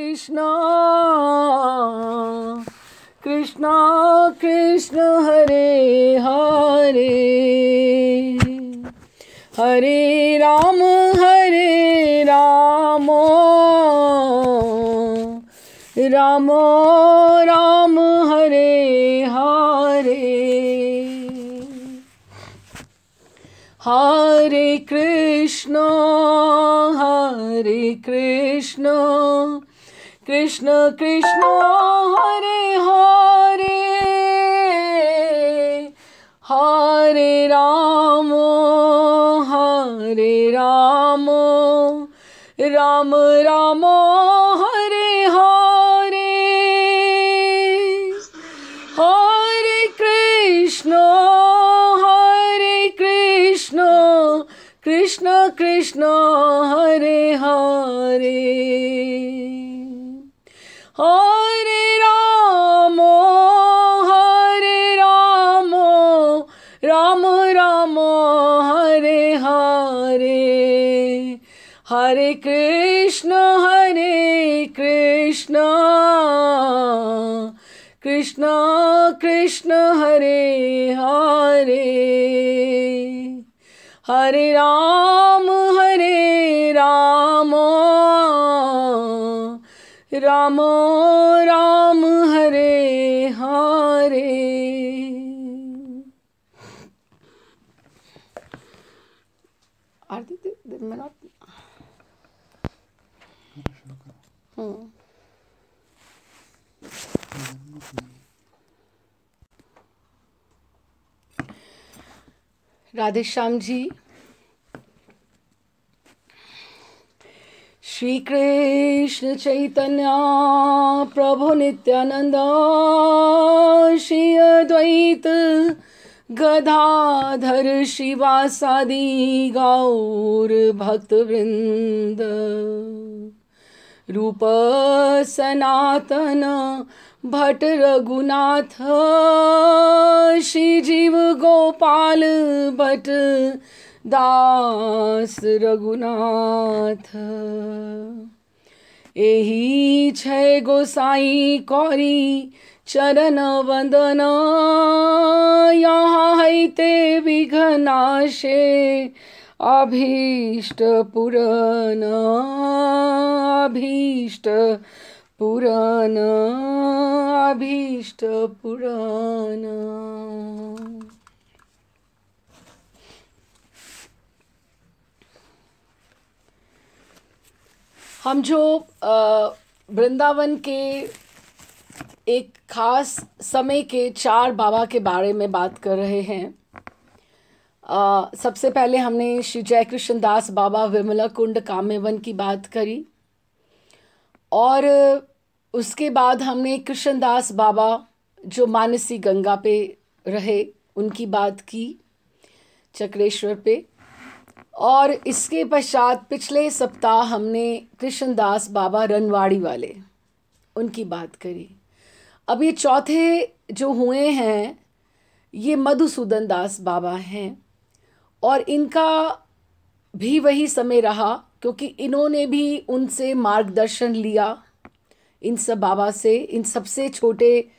कृष्ण कृष्ण कृष्ण हरे हरे हरे राम राम राम हरे हरे हरे कृष्ण कृष्ण कृष्ण हरे हरे हरे राम राम राम हरे हरे हरे कृष्ण कृष्ण कृष्ण हरे हरे हरे राम राम राम हरे हरे हरे कृष्ण कृष्ण कृष्ण हरे हरे हरे राम राम राम हरे हरे। आरती दे मैं ना राधे श्याम जी। श्री कृष्ण चैतन्य प्रभु नित्यानंद श्री अद्वैत गदाधर शिवासादि गौर भक्तवृंद रूप सनातन भट्ट रघुनाथ श्री जीव गोपाल भट्ट दास रघुनाथ एही छय गोसाई कौरी चरण वंदन यहाँ हैते विघ्नाशे अभीष्ट पुराण अभीष्ट पुराण। हम जो वृंदावन के एक खास समय के 4 बाबा के बारे में बात कर रहे हैं। सबसे पहले हमने श्री जय कृष्ण दास बाबा विमला कुंड काम्यवन की बात करी और उसके बाद हमने कृष्णदास बाबा जो मानसी गंगा पे रहे उनकी बात की चक्रेश्वर पे, और इसके पश्चात पिछले सप्ताह हमने कृष्णदास बाबा रनवाड़ी वाले उनकी बात करी। अब ये चौथे जो हुए हैं ये मधुसूदन दास बाबा हैं और इनका भी वही समय रहा क्योंकि इन्होंने भी उनसे मार्गदर्शन लिया इन सब बाबा से। इन सबसे छोटे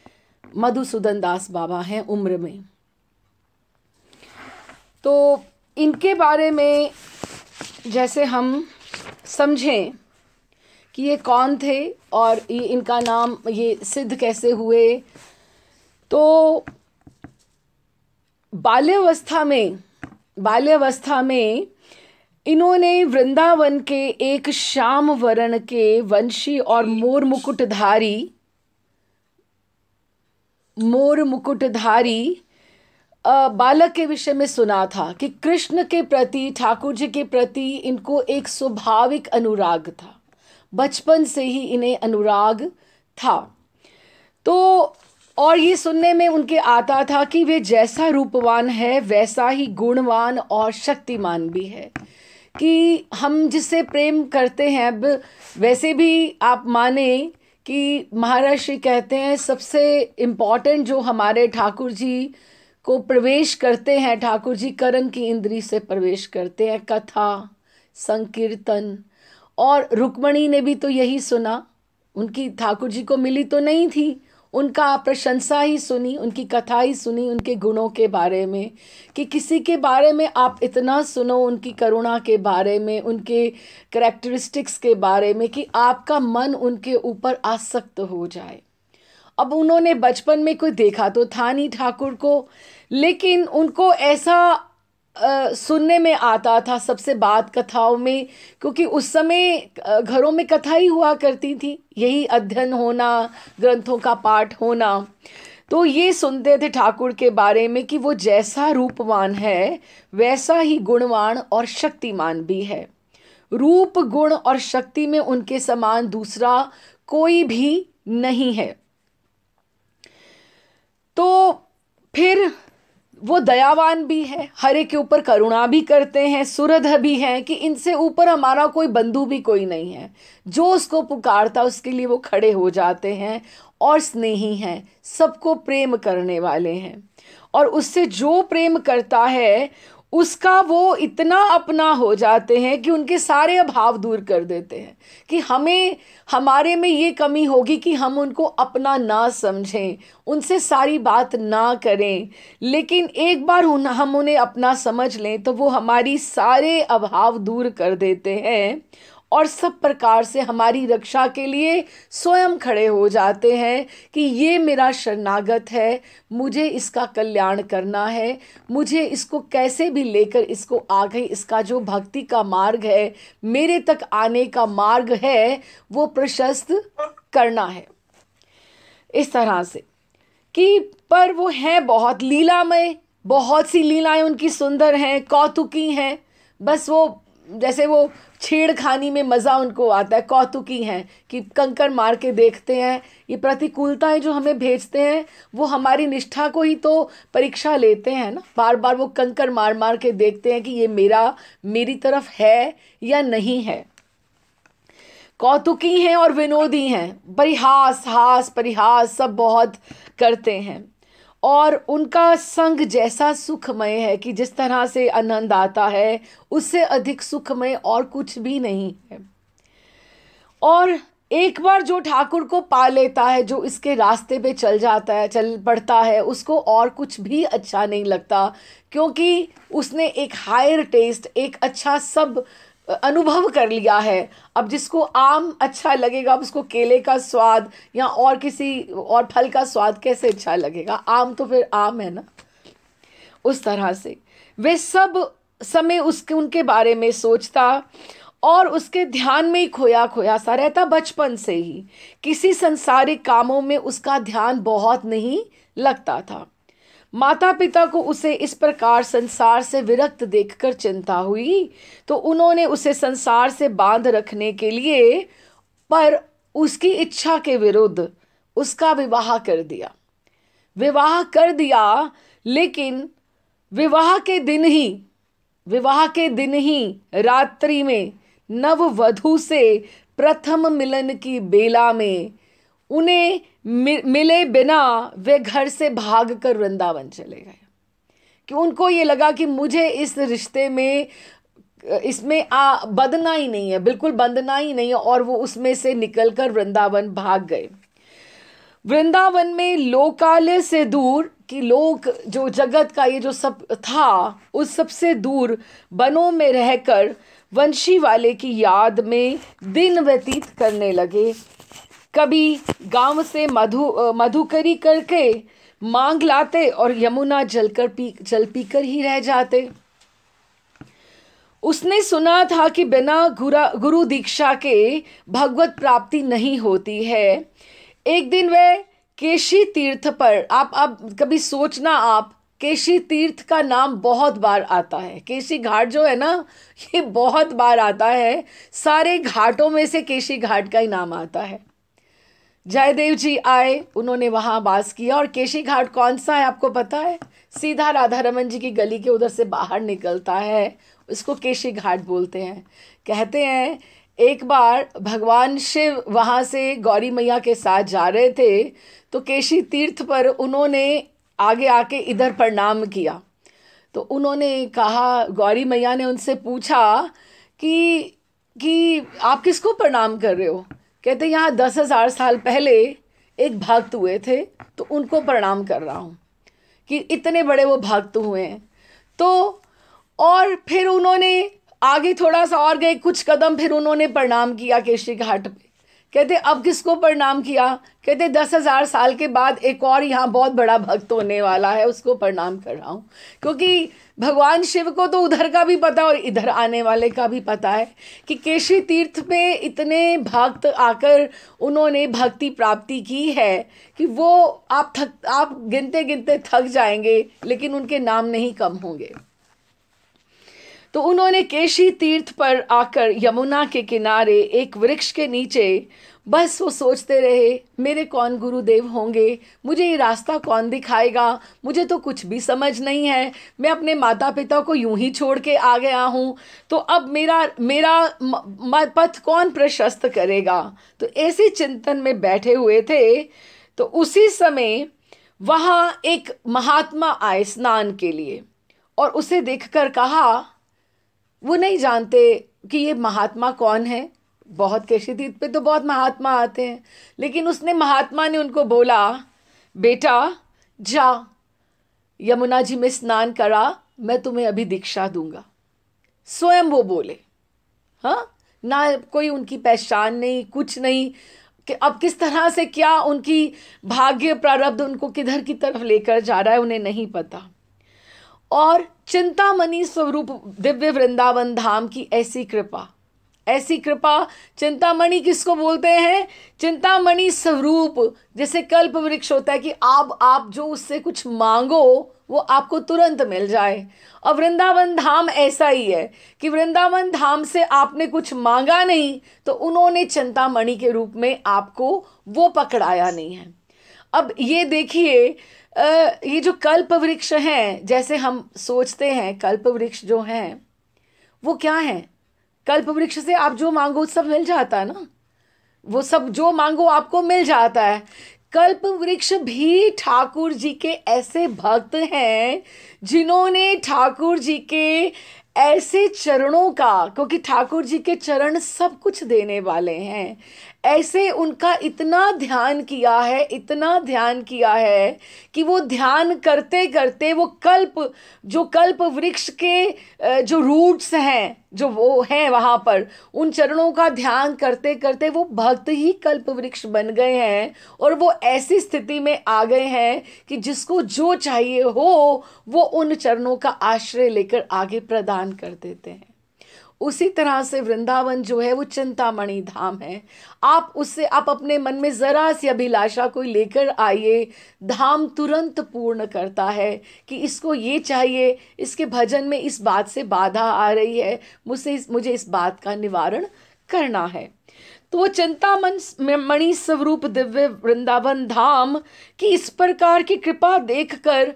मधुसूदन दास बाबा हैं उम्र में। तो इनके बारे में जैसे हम समझें कि ये कौन थे और ये इनका नाम ये सिद्ध कैसे हुए, तो बाल्यावस्था में इन्होंने वृंदावन के एक श्याम वर्ण के वंशी और मोर मुकुटधारी बालक के विषय में सुना था कि कृष्ण के प्रति, ठाकुर जी के प्रति इनको एक स्वाभाविक अनुराग था। बचपन से ही इन्हें अनुराग था। तो और ये सुनने में उनके आता था कि वे जैसा रूपवान है वैसा ही गुणवान और शक्तिमान भी है, कि हम जिससे प्रेम करते हैं। अब वैसे भी आप माने कि महाराज श्री कहते हैं सबसे इम्पॉर्टेंट जो हमारे ठाकुर जी को प्रवेश करते हैं, ठाकुर जी करण की इंद्री से प्रवेश करते हैं, कथा संकीर्तन। और रुक्मणी ने भी तो यही सुना उनकी ठाकुर जी को मिली तो नहीं थी, उनका प्रशंसा ही सुनी, उनकी कथा ही सुनी उनके गुणों के बारे में, कि किसी के बारे में आप इतना सुनो उनकी करुणा के बारे में, उनके करेक्टरिस्टिक्स के बारे में, कि आपका मन उनके ऊपर आसक्त हो जाए। अब उन्होंने बचपन में कोई देखा तो था नहीं ठाकुर को, लेकिन उनको ऐसा सुनने में आता था सबसे बात कथाओं में, क्योंकि उस समय घरों में कथा ही हुआ करती थी, यही अध्ययन होना, ग्रंथों का पाठ होना। तो ये सुनते थे ठाकुर के बारे में कि वो जैसा रूपवान है वैसा ही गुणवान और शक्तिमान भी है। रूप, गुण और शक्ति में उनके समान दूसरा कोई भी नहीं है। तो फिर वो दयावान भी है, हरे के ऊपर करुणा भी करते हैं, सुहृद भी हैं, कि इनसे ऊपर हमारा कोई बंधु भी कोई नहीं है। जो उसको पुकारता उसके लिए वो खड़े हो जाते हैं, और स्नेही हैं, सबको प्रेम करने वाले हैं। और उससे जो प्रेम करता है उसका वो इतना अपना हो जाते हैं कि उनके सारे अभाव दूर कर देते हैं, कि हमें हमारे में ये कमी होगी कि हम उनको अपना ना समझें, उनसे सारी बात ना करें, लेकिन एक बार हम उन्हें अपना समझ लें तो वो हमारी सारे अभाव दूर कर देते हैं, और सब प्रकार से हमारी रक्षा के लिए स्वयं खड़े हो जाते हैं कि ये मेरा शरणागत है, मुझे इसका कल्याण करना है, मुझे इसको कैसे भी लेकर इसको आगे, इसका जो भक्ति का मार्ग है, मेरे तक आने का मार्ग है, वो प्रशस्त करना है। इस तरह से कि पर वो है बहुत लीलामय, बहुत सी लीलाएं उनकी सुंदर हैं, कौतुकी हैं। बस वो जैसे वो छेड़खानी में मज़ा उनको आता है, कौतुकी हैं, कि कंकर मार के देखते हैं। ये प्रतिकूलताएं जो हमें भेजते हैं वो हमारी निष्ठा को ही तो परीक्षा लेते हैं ना, बार बार वो कंकर मार मार के देखते हैं कि ये मेरी तरफ है या नहीं है। कौतुकी हैं और विनोदी हैं, परिहास, हास परिहास सब बहुत करते हैं, और उनका संग जैसा सुखमय है कि जिस तरह से आनंद आता है उससे अधिक सुखमय और कुछ भी नहीं है। और एक बार जो ठाकुर को पा लेता है, जो इसके रास्ते पे चल जाता है, चल पड़ता है, उसको और कुछ भी अच्छा नहीं लगता, क्योंकि उसने एक हायर टेस्ट, एक अच्छा सब अनुभव कर लिया है। अब जिसको आम अच्छा लगेगा, अब उसको केले का स्वाद या और किसी और फल का स्वाद कैसे अच्छा लगेगा? आम तो फिर आम है ना। उस तरह से वे सब समय उनके बारे में सोचता, और उसके ध्यान में ही खोया खोया सा रहता बचपन से ही। किसी संसारिक कामों में उसका ध्यान बहुत नहीं लगता था। माता पिता को उसे इस प्रकार संसार से विरक्त देखकर चिंता हुई, तो उन्होंने उसे संसार से बांध रखने के लिए, पर उसकी इच्छा के विरुद्ध उसका विवाह कर दिया। लेकिन विवाह के दिन ही रात्रि में नववधू से प्रथम मिलन की बेला में उन्हें मिले बिना वे घर से भागकर वृंदावन चले गए, कि उनको ये लगा कि मुझे इस रिश्ते में इसमें बंधना ही नहीं है, बिल्कुल बंधना ही नहीं है, और वो उसमें से निकलकर वृंदावन भाग गए। वृंदावन में लोकालय से दूर, कि लोक जो जगत का ये जो सब था उस सब से दूर वनों में रहकर वंशी वाले की याद में दिन व्यतीत करने लगे। कभी गांव से मधुकरी करके मांग लाते और यमुना जल पीकर ही रह जाते। उसने सुना था कि बिना गुरु दीक्षा के भगवत प्राप्ति नहीं होती है। एक दिन वह केशी तीर्थ पर, आप कभी सोचना, आप केशी तीर्थ का नाम बहुत बार आता है। केशी घाट जो है ना, ये बहुत बार आता है, सारे घाटों में से केशी घाट का ही नाम आता है। जयदेव जी आए, उन्होंने वहाँ वास किया। और केशी घाट कौन सा है आपको पता है? सीधा राधा रमन जी की गली के उधर से बाहर निकलता है, इसको केशी घाट बोलते हैं। कहते हैं एक बार भगवान शिव वहाँ से गौरी मैया के साथ जा रहे थे, तो केशी तीर्थ पर उन्होंने आगे आके इधर प्रणाम किया। तो उन्होंने कहा, गौरी मैया ने उनसे पूछा कि आप किसको प्रणाम कर रहे हो? कहते यहाँ 10,000 साल पहले एक भक्त हुए थे, तो उनको प्रणाम कर रहा हूँ कि इतने बड़े वो भक्त हुए हैं। तो और फिर उन्होंने आगे थोड़ा सा और गए, कुछ कदम, फिर उन्होंने प्रणाम किया केशी घाट पे। कहते अब किसको प्रणाम किया? कहते 10,000 साल के बाद एक और यहाँ बहुत बड़ा भक्त होने वाला है, उसको प्रणाम कर रहा हूँ। क्योंकि भगवान शिव को तो उधर का भी पता और इधर आने वाले का भी पता है कि केशी तीर्थ पे इतने भक्त आकर उन्होंने भक्ति प्राप्ति की है कि वो आप गिनते गिनते थक जाएंगे, लेकिन उनके नाम नहीं कम होंगे। तो उन्होंने केशी तीर्थ पर आकर यमुना के किनारे एक वृक्ष के नीचे बस वो सोचते रहे, मेरे कौन गुरुदेव होंगे, मुझे ये रास्ता कौन दिखाएगा, मुझे तो कुछ भी समझ नहीं है, मैं अपने माता पिता को यूं ही छोड़ के आ गया हूँ, तो अब मेरा पथ कौन प्रशस्त करेगा। तो ऐसे चिंतन में बैठे हुए थे। तो उसी समय वहाँ एक महात्मा आए स्नान के लिए, और उसे देखकर कहा, वो नहीं जानते कि ये महात्मा कौन है, बहुत केशी तीर्थ पे तो बहुत महात्मा आते हैं, लेकिन महात्मा ने उनको बोला, बेटा जा यमुना जी में स्नान करा, मैं तुम्हें अभी दीक्षा दूंगा। स्वयं वो बोले, हाँ, ना कोई उनकी पहचान नहीं, कुछ नहीं कि अब किस तरह से क्या उनकी भाग्य प्रारब्ध उनको किधर की तरफ लेकर जा रहा है, उन्हें नहीं पता। और चिंतामणि स्वरूप दिव्य वृंदावन धाम की ऐसी कृपा, ऐसी कृपा। चिंतामणि किसको बोलते हैं? चिंतामणि स्वरूप, जैसे कल्प वृक्ष होता है कि आप जो उससे कुछ मांगो वो आपको तुरंत मिल जाए। और वृंदावन धाम ऐसा ही है कि वृंदावन धाम से आपने कुछ मांगा नहीं तो उन्होंने चिंतामणि के रूप में आपको वो पकड़ाया नहीं है। अब ये देखिए, ये जो कल्प वृक्ष हैं, जैसे हम सोचते हैं कल्प वृक्ष जो हैं वो क्या है? कल्प वृक्ष से आप जो मांगो सब मिल जाता है ना, वो सब जो मांगो आपको मिल जाता है। कल्प वृक्ष भी ठाकुर जी के ऐसे भक्त हैं जिन्होंने ठाकुर जी के ऐसे चरणों का, क्योंकि ठाकुर जी के चरण सब कुछ देने वाले हैं, ऐसे उनका इतना ध्यान किया है, इतना ध्यान किया है कि वो ध्यान करते करते वो कल्प वृक्ष के जो रूट्स हैं, जो वो हैं वहाँ पर, उन चरणों का ध्यान करते करते वो भक्त ही कल्प वृक्ष बन गए हैं। और वो ऐसी स्थिति में आ गए हैं कि जिसको जो चाहिए हो वो उन चरणों का आश्रय लेकर आगे प्रदान कर देते हैं। उसी तरह से वृंदावन जो है वो चिंतामणि धाम है। आप अपने मन में जरा सी अभिलाषा को लेकर आइए, धाम तुरंत पूर्ण करता है कि इसको ये चाहिए, इसके भजन में इस बात से बाधा आ रही है, मुझे इस बात का निवारण करना है। तो वो चिंतामणि स्वरूप दिव्य वृंदावन धाम की इस प्रकार की कृपा देखकर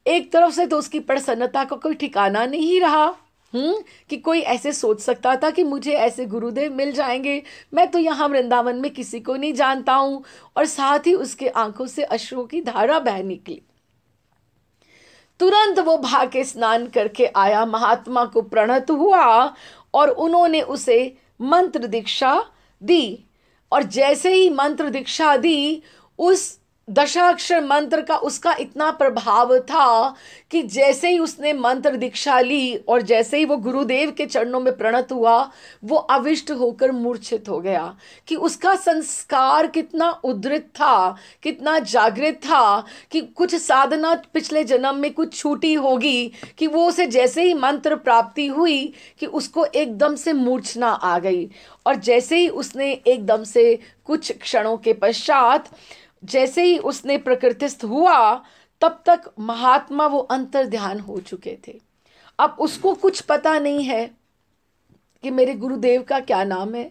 एक तरफ से तो उसकी प्रसन्नता का कोई ठिकाना नहीं रहा। कि कोई ऐसे सोच सकता था कि मुझे ऐसे गुरुदेव मिल जाएंगे, मैं तो यहाँ वृंदावन में किसी को नहीं जानता हूँ। और साथ ही उसके आंखों से अश्रु की धारा बह निकली। तुरंत वो भाग के स्नान करके आया, महात्मा को प्रणत हुआ और उन्होंने उसे मंत्र दीक्षा दी। और जैसे ही मंत्र दीक्षा दी, उस दशाक्षर मंत्र का उसका इतना प्रभाव था कि जैसे ही उसने मंत्र दीक्षा ली और जैसे ही वो गुरुदेव के चरणों में प्रणत हुआ, वो अविष्ट होकर मूर्छित हो गया। कि उसका संस्कार कितना उद्धृत था, कितना जागृत था, कि कुछ साधना पिछले जन्म में कुछ छूटी होगी कि वो उसे जैसे ही मंत्र प्राप्ति हुई कि उसको एकदम से मूर्छना आ गई। और जैसे ही उसने एकदम से कुछ क्षणों के पश्चात जैसे ही उसने प्रकृतिस्थ हुआ, तब तक महात्मा वो अंतर ध्यान हो चुके थे। अब उसको कुछ पता नहीं है कि मेरे गुरुदेव का क्या नाम है।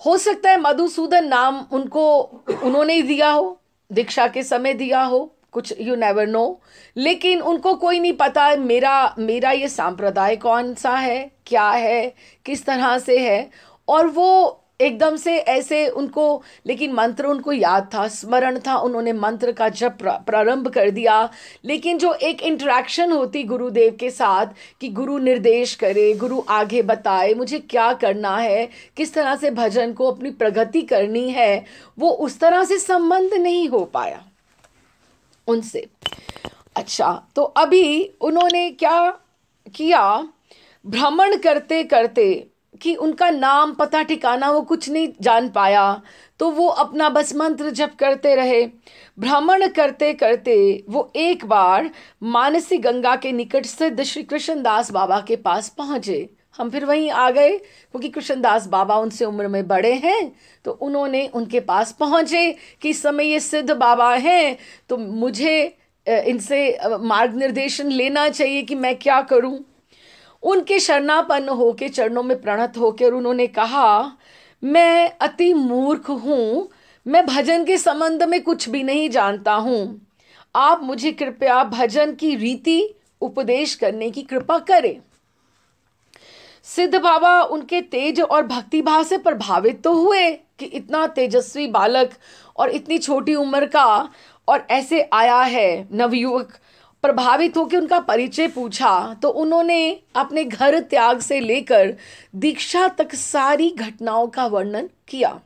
हो सकता है मधुसूदन नाम उन्होंने ही दिया हो, दीक्षा के समय दिया हो, कुछ यू नेवर नो। लेकिन उनको कोई नहीं पता मेरा ये संप्रदाय कौन सा है, क्या है, किस तरह से है। और वो एकदम से ऐसे उनको, लेकिन मंत्र उनको याद था, स्मरण था, उन्होंने मंत्र का जप प्रारंभ कर दिया। लेकिन जो एक इंटरेक्शन होती गुरुदेव के साथ कि गुरु निर्देश करे, गुरु आगे बताए मुझे क्या करना है, किस तरह से भजन को अपनी प्रगति करनी है, वो उस तरह से संबंध नहीं हो पाया उनसे। अच्छा, तो अभी उन्होंने क्या किया, भ्रमण करते करते कि उनका नाम पता ठिकाना वो कुछ नहीं जान पाया, तो वो अपना बस मंत्र जप करते रहे। भ्रमण करते करते वो एक बार मानसी गंगा के निकट स्थित श्री कृष्णदास बाबा के पास पहुंचे। हम फिर वहीं आ गए, क्योंकि कृष्णदास बाबा उनसे उम्र में बड़े हैं, तो उन्होंने उनके पास पहुंचे कि इस समय ये सिद्ध बाबा हैं, तो मुझे इनसे मार्ग निर्देशन लेना चाहिए कि मैं क्या करूं। उनके शरणापन्न होके, चरणों में प्रणत होकर उन्होंने कहा, मैं अति मूर्ख हूं, मैं भजन के संबंध में कुछ भी नहीं जानता हूं, आप मुझे कृपया भजन की रीति उपदेश करने की कृपा करें। सिद्ध बाबा उनके तेज और भक्तिभाव से प्रभावित तो हुए कि इतना तेजस्वी बालक और इतनी छोटी उम्र का और ऐसे आया है नवयुवक। प्रभावित होकर उनका परिचय पूछा, तो उन्होंने अपने घर त्याग से लेकर दीक्षा तक सारी घटनाओं का वर्णन किया।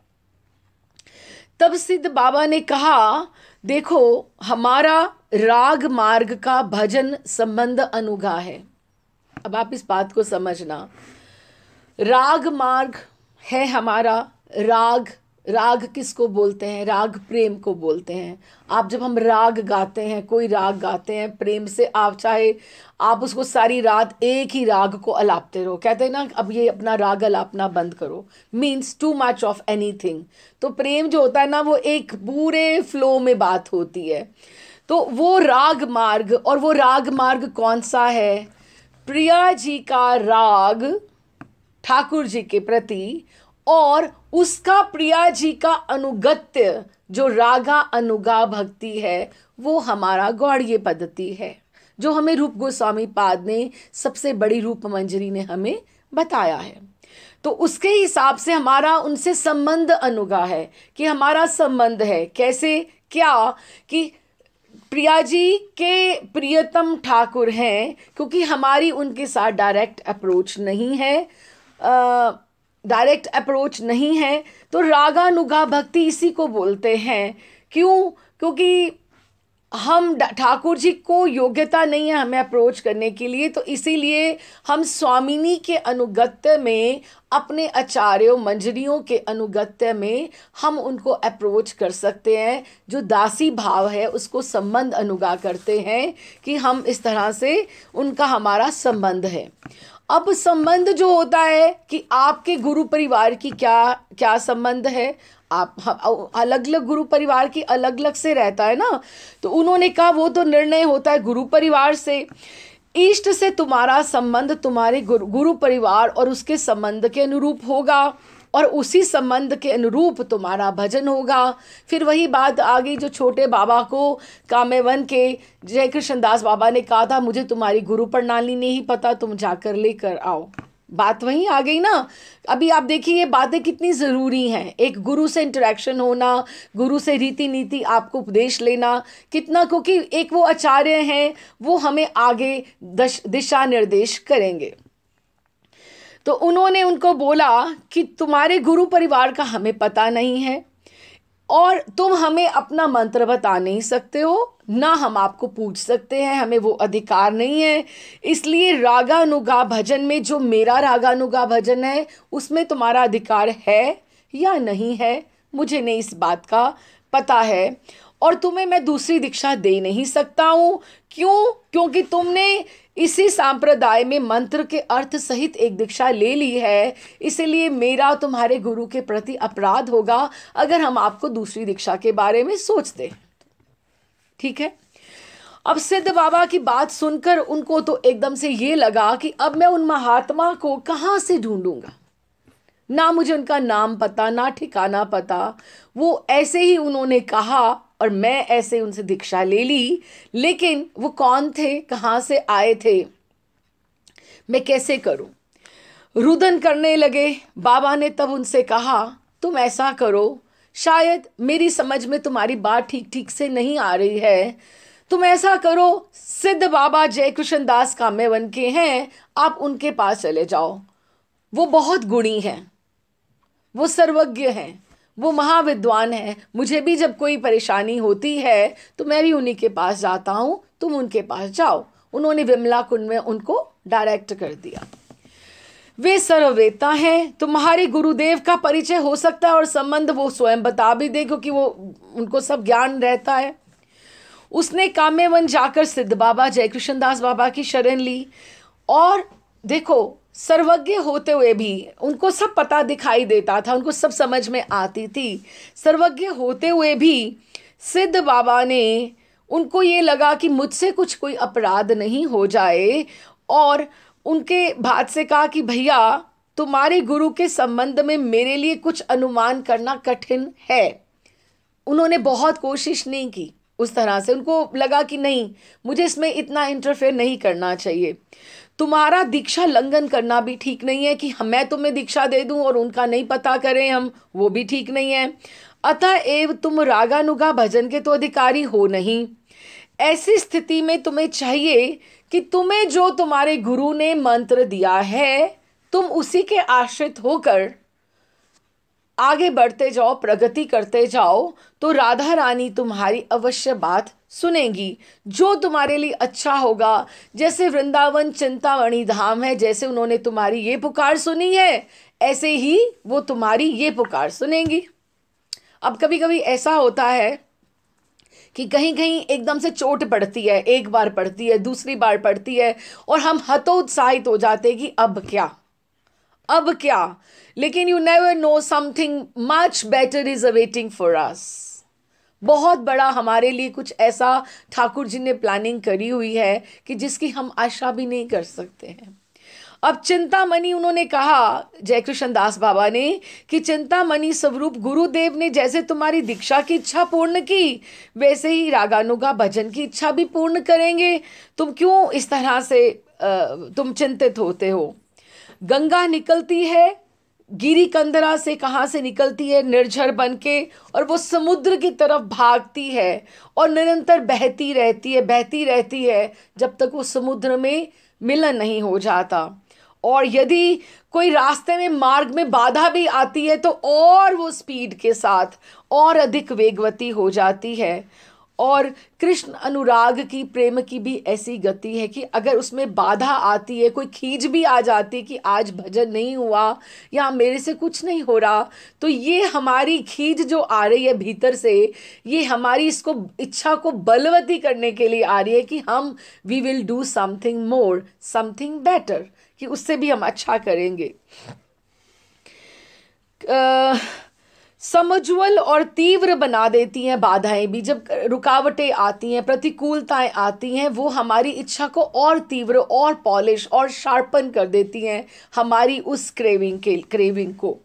तब सिद्ध बाबा ने कहा, देखो हमारा राग मार्ग का भजन संबंध अनूठा है। अब आप इस बात को समझना, राग मार्ग है हमारा। राग, राग किसको बोलते हैं? राग प्रेम को बोलते हैं। आप जब हम राग गाते हैं, कोई राग गाते हैं प्रेम से, आप चाहे आप उसको सारी रात एक ही राग को अलापते रहो, कहते हैं ना अब ये अपना राग अलापना बंद करो, means too much of anything. तो प्रेम जो होता है ना, वो एक पूरे फ्लो में बात होती है। तो वो राग मार्ग, और वो राग मार्ग कौन सा है? प्रिया जी का राग ठाकुर जी के प्रति, और उसका प्रिया जी का अनुगत्य जो रागा अनुगा भक्ति है, वो हमारा गौड़ीय पद्धति है, जो हमें रूप गोस्वामी पाद ने, सबसे बड़ी रूप मंजरी ने हमें बताया है। तो उसके हिसाब से हमारा उनसे संबंध अनुगा है, कि हमारा संबंध है कैसे, क्या कि प्रिया जी के प्रियतम ठाकुर हैं, क्योंकि हमारी उनके साथ डायरेक्ट अप्रोच नहीं है, डायरेक्ट अप्रोच नहीं है। तो रागानुगा भक्ति इसी को बोलते हैं। क्यों? क्योंकि हम ठाकुर जी को योग्यता नहीं है हमें अप्रोच करने के लिए, तो इसीलिए हम स्वामिनी के अनुगत्य में, अपने आचार्यों मंजरियों के अनुगत्य में हम उनको अप्रोच कर सकते हैं। जो दासी भाव है उसको संबंध अनुगा करते हैं, कि हम इस तरह से उनका हमारा संबंध है। अब संबंध जो होता है कि आपके गुरु परिवार की क्या क्या संबंध है, आप अलग अलग गुरु परिवार की अलग अलग से रहता है ना। तो उन्होंने कहा वो तो निर्णय होता है गुरु परिवार से। इष्ट से तुम्हारा संबंध तुम्हारे गुरु परिवार और उसके संबंध के अनुरूप होगा, और उसी संबंध के अनुरूप तुम्हारा भजन होगा। फिर वही बात आ गई जो छोटे बाबा को कामेवन के जय कृष्णदास बाबा ने कहा था, मुझे तुम्हारी गुरु प्रणाली नहीं पता, तुम जाकर लेकर आओ। बात वहीं आ गई ना। अभी आप देखिए ये बातें कितनी ज़रूरी हैं, एक गुरु से इंटरेक्शन होना, गुरु से रीति नीति आपको उपदेश लेना कितना, क्योंकि एक वो आचार्य हैं, वो हमें आगे दिशा निर्देश करेंगे। तो उन्होंने उनको बोला कि तुम्हारे गुरु परिवार का हमें पता नहीं है, और तुम हमें अपना मंत्र बता नहीं सकते हो, ना हम आपको पूछ सकते हैं, हमें वो अधिकार नहीं है। इसलिए रागानुगा भजन में, जो मेरा रागानुगा भजन है, उसमें तुम्हारा अधिकार है या नहीं है, मुझे नहीं इस बात का पता है, और तुम्हें मैं दूसरी दीक्षा दे नहीं सकता हूँ। क्यों? क्योंकि तुमने इसी संप्रदाय में मंत्र के अर्थ सहित एक दीक्षा ले ली है, इसलिए मेरा तुम्हारे गुरु के प्रति अपराध होगा अगर हम आपको दूसरी दीक्षा के बारे में सोचते हैं। ठीक है। अब सिद्ध बाबा की बात सुनकर उनको तो एकदम से ये लगा कि अब मैं उन महात्मा को कहाँ से ढूंढूंगा, ना मुझे उनका नाम पता, ना ठिकाना पता। वो ऐसे ही उन्होंने कहा और मैं ऐसे उनसे दीक्षा ले ली, लेकिन वो कौन थे, कहाँ से आए थे, मैं कैसे करूं? रुदन करने लगे। बाबा ने तब उनसे कहा, तुम ऐसा करो, शायद मेरी समझ में तुम्हारी बात ठीक ठीक से नहीं आ रही है, तुम ऐसा करो, सिद्ध बाबा जय कृष्ण दास कामेवन के हैं, आप उनके पास चले जाओ। वो बहुत गुणी हैं, वो सर्वज्ञ हैं, वो महाविद्वान हैं। मुझे भी जब कोई परेशानी होती है तो मैं भी उन्हीं के पास जाता हूँ, तुम उनके पास जाओ। उन्होंने विमला कुंड में उनको डायरेक्ट कर दिया। वे सर्ववेता हैं, तुम्हारे गुरुदेव का परिचय हो सकता है और संबंध वो स्वयं बता भी दे, क्योंकि वो उनको सब ज्ञान रहता है। उसने कामेवन जाकर सिद्ध बाबा जय कृष्ण दास बाबा की शरण ली। और देखो, सर्वज्ञ होते हुए भी उनको सब पता दिखाई देता था, उनको सब समझ में आती थी। सर्वज्ञ होते हुए भी सिद्ध बाबा ने, उनको ये लगा कि मुझसे कुछ कोई अपराध नहीं हो जाए, और उनके बात से कहा कि भैया, तुम्हारे गुरु के संबंध में मेरे लिए कुछ अनुमान करना कठिन है। उन्होंने बहुत कोशिश नहीं की उस तरह से, उनको लगा कि नहीं, मुझे इसमें इतना इंटरफेयर नहीं करना चाहिए। तुम्हारा दीक्षा लंघन करना भी ठीक नहीं है कि मैं तुम्हें दीक्षा दे दूं और उनका नहीं पता करें हम, वो भी ठीक नहीं है। अतएव तुम रागानुगा भजन के तो अधिकारी हो नहीं। ऐसी स्थिति में तुम्हें चाहिए कि तुम्हें जो तुम्हारे गुरु ने मंत्र दिया है, तुम उसी के आश्रित होकर आगे बढ़ते जाओ, प्रगति करते जाओ, तो राधा रानी तुम्हारी अवश्य बात सुनेंगी, जो तुम्हारे लिए अच्छा होगा। जैसे वृंदावन चिंतामणि धाम है, जैसे उन्होंने तुम्हारी ये पुकार सुनी है, ऐसे ही वो तुम्हारी ये पुकार सुनेंगी। अब कभी कभी ऐसा होता है कि कहीं कहीं एकदम से चोट पड़ती है, एक बार पड़ती है, दूसरी बार पड़ती है, और हम हतोत्साहित हो जाते हैं कि अब क्या, अब क्या। लेकिन you never know, something much better is awaiting for us. बहुत बड़ा हमारे लिए कुछ ऐसा ठाकुर जी ने प्लानिंग करी हुई है कि जिसकी हम आशा भी नहीं कर सकते हैं। अब चिंतामणि, उन्होंने कहा जय कृष्ण दास बाबा ने कि चिंतामणि स्वरूप गुरुदेव ने जैसे तुम्हारी दीक्षा की इच्छा पूर्ण की, वैसे ही रागानुगा भजन की इच्छा भी पूर्ण करेंगे। तुम क्यों इस तरह से तुम चिंतित होते हो? गंगा निकलती है गिरी कंदरा से, कहाँ से निकलती है? निर्झर बन के, और वो समुद्र की तरफ भागती है और निरंतर बहती रहती है, बहती रहती है, जब तक वो समुद्र में मिलन नहीं हो जाता। और यदि कोई रास्ते में मार्ग में बाधा भी आती है तो और वो स्पीड के साथ और अधिक वेगवती हो जाती है। और कृष्ण अनुराग की, प्रेम की भी ऐसी गति है कि अगर उसमें बाधा आती है, कोई खींच भी आ जाती कि आज भजन नहीं हुआ या मेरे से कुछ नहीं हो रहा, तो ये हमारी खींच जो आ रही है भीतर से, ये हमारी इसको इच्छा को बलवती करने के लिए आ रही है कि हम we will do something more, something better, कि उससे भी हम अच्छा करेंगे। समज्वल और तीव्र बना देती हैं बाधाएं भी। जब रुकावटें आती हैं, प्रतिकूलताएं आती हैं, वो हमारी इच्छा को और तीव्र और पॉलिश और शार्पन कर देती हैं, हमारी उस क्रेविंग को।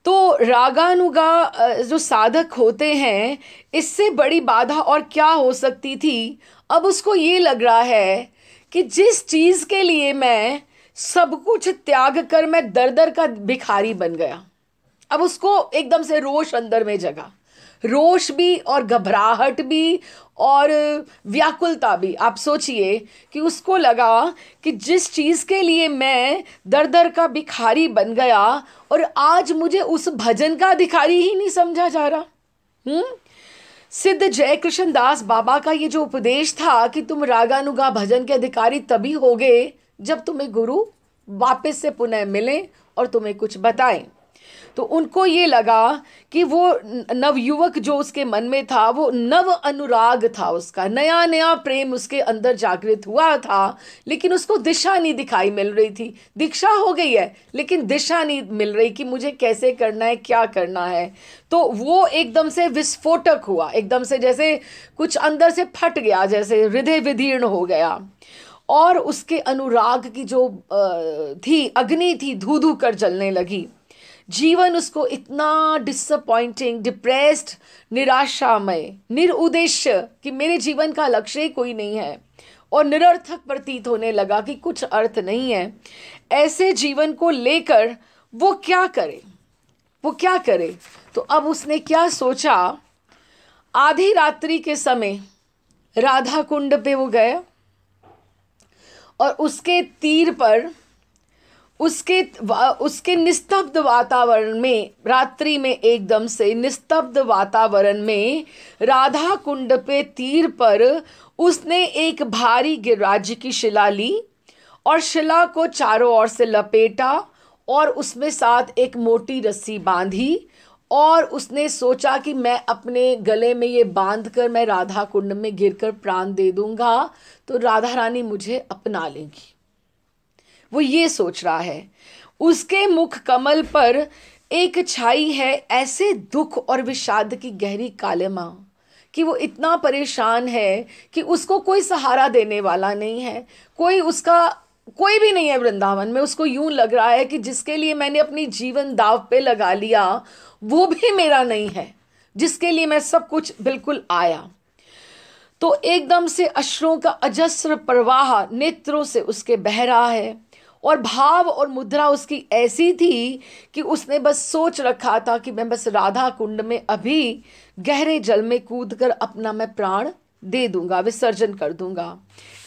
तो रागानुगा जो साधक होते हैं, इससे बड़ी बाधा और क्या हो सकती थी? अब उसको ये लग रहा है कि जिस चीज़ के लिए मैं सब कुछ त्याग कर मैं दर दर का भिखारी बन गया, अब उसको एकदम से रोष अंदर में जगा, रोष भी और घबराहट भी और व्याकुलता भी। आप सोचिए कि उसको लगा कि जिस चीज़ के लिए मैं दर दर का भिखारी बन गया, और आज मुझे उस भजन का अधिकारी ही नहीं समझा जा रहा। सिद्ध जय कृष्ण दास बाबा का ये जो उपदेश था कि तुम रागानुगा भजन के अधिकारी तभी होगे जब तुम्हें गुरु वापस से पुनः मिले और तुम्हें कुछ बताएं। तो उनको ये लगा कि वो नवयुवक जो उसके मन में था, वो नव अनुराग था, उसका नया नया प्रेम उसके अंदर जागृत हुआ था, लेकिन उसको दिशा नहीं दिखाई मिल रही थी। दीक्षा हो गई है लेकिन दिशा नहीं मिल रही कि मुझे कैसे करना है, क्या करना है। तो वो एकदम से विस्फोटक हुआ, एकदम से जैसे कुछ अंदर से फट गया, जैसे हृदय विदीर्ण हो गया, और उसके अनुराग की जो थी अग्नि थी, धू धू कर जलने लगी। जीवन उसको इतना डिसअपॉइंटिंग, डिप्रेस्ड, निराशामय, निरुद्देश्य कि मेरे जीवन का लक्ष्य ही कोई नहीं है, और निरर्थक प्रतीत होने लगा कि कुछ अर्थ नहीं है। ऐसे जीवन को लेकर वो क्या करे? वो क्या करे। तो अब उसने क्या सोचा, आधी रात्रि के समय राधा कुंड पे वो गया और उसके तीर पर उसके निस्तब्ध वातावरण में, रात्रि में एकदम से निस्तब्ध वातावरण में राधा कुंड पे तीर पर उसने एक भारी गिरिराज की शिला ली और शिला को चारों ओर से लपेटा और उसमें साथ एक मोटी रस्सी बांधी और उसने सोचा कि मैं अपने गले में ये बांध कर मैं राधा कुंड में गिरकर प्राण दे दूंगा तो राधा रानी मुझे अपना लेंगी। वो ये सोच रहा है। उसके मुख कमल पर एक छाई है ऐसे दुख और विषाद की गहरी कालिमा कि वो इतना परेशान है कि उसको कोई सहारा देने वाला नहीं है, कोई भी नहीं है वृंदावन में। उसको यूं लग रहा है कि जिसके लिए मैंने अपनी जीवन दाव पे लगा लिया वो भी मेरा नहीं है, जिसके लिए मैं सब कुछ बिल्कुल आया। तो एकदम से अश्रुओं का अजस्र प्रवाह नेत्रों से उसके बह रहा है और भाव और मुद्रा उसकी ऐसी थी कि उसने बस सोच रखा था कि मैं बस राधा कुंड में अभी गहरे जल में कूदकर अपना मैं प्राण दे दूंगा, विसर्जन कर दूंगा।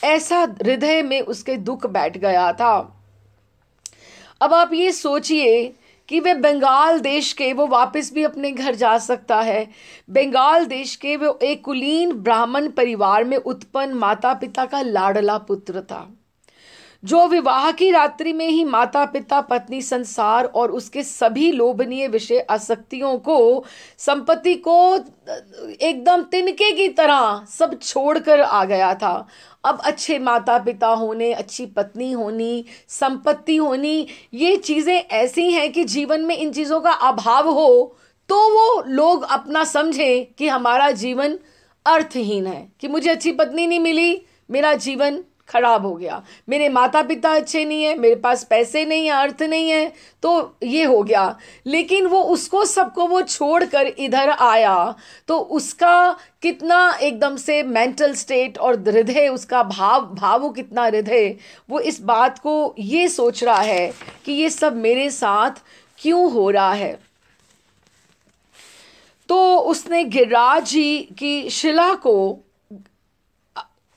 ऐसा हृदय में उसके दुख बैठ गया था। अब आप ये सोचिए कि वे बंगाल देश के, वो वापस भी अपने घर जा सकता है। बंगाल देश के वो एक कुलीन ब्राह्मण परिवार में उत्पन्न माता पिता का लाडला पुत्र था, जो विवाह की रात्रि में ही माता पिता पत्नी संसार और उसके सभी लोभनीय विषय आसक्तियों को, संपत्ति को एकदम तिनके की तरह सब छोड़कर आ गया था। अब अच्छे माता पिता होने, अच्छी पत्नी होनी, संपत्ति होनी, ये चीज़ें ऐसी हैं कि जीवन में इन चीज़ों का अभाव हो तो वो लोग अपना समझें कि हमारा जीवन अर्थहीन है, कि मुझे अच्छी पत्नी नहीं मिली, मेरा जीवन खराब हो गया, मेरे माता पिता अच्छे नहीं है, मेरे पास पैसे नहीं है, अर्थ नहीं है, तो ये हो गया। लेकिन वो उसको सबको वो छोड़कर इधर आया तो उसका कितना एकदम से मेंटल स्टेट और हृदय, उसका भाव कितना हृदय, वो इस बात को ये सोच रहा है कि ये सब मेरे साथ क्यों हो रहा है। तो उसने गिरिराज जी की शिला को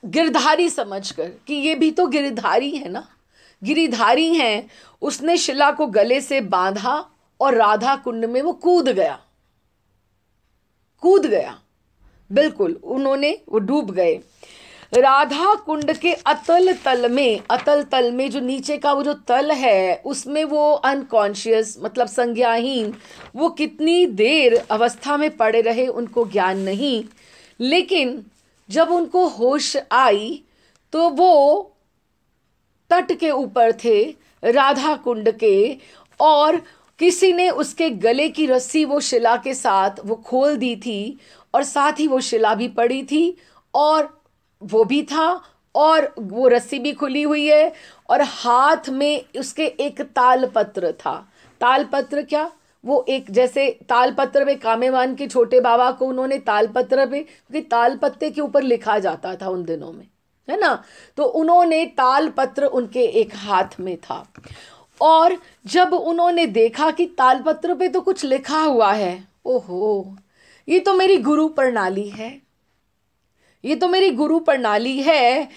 गिरधारी समझकर कि ये भी तो गिरधारी है ना, गिरिधारी हैं, उसने शिला को गले से बांधा और राधा कुंड में वो कूद गया। बिल्कुल वो डूब गए। राधा कुंड के अतल तल में जो नीचे का वो जो तल है उसमें वो अनकॉन्शियस, मतलब संज्ञाहीन, वो कितनी देर अवस्था में पड़े रहे उनको ज्ञान नहीं। लेकिन जब उनको होश आई तो वो तट के ऊपर थे राधा कुंड के, और किसी ने उसके गले की रस्सी वो शिला के साथ वो खोल दी थी और साथ ही वो शिला भी पड़ी थी और वो भी था और वो रस्सी भी खुली हुई है और हाथ में उसके एक तालपत्र था। तालपत्र क्या, वो एक जैसे तालपत्र में कामेवान के छोटे बाबा को उन्होंने तालपत्र पे, क्योंकि तालपत्ते के ऊपर लिखा जाता था उन दिनों में, है ना, तो उन्होंने तालपत्र उनके एक हाथ में था। और जब उन्होंने देखा कि तालपत्र पे तो कुछ लिखा हुआ है, ओहो, ये तो मेरी गुरु प्रणाली है,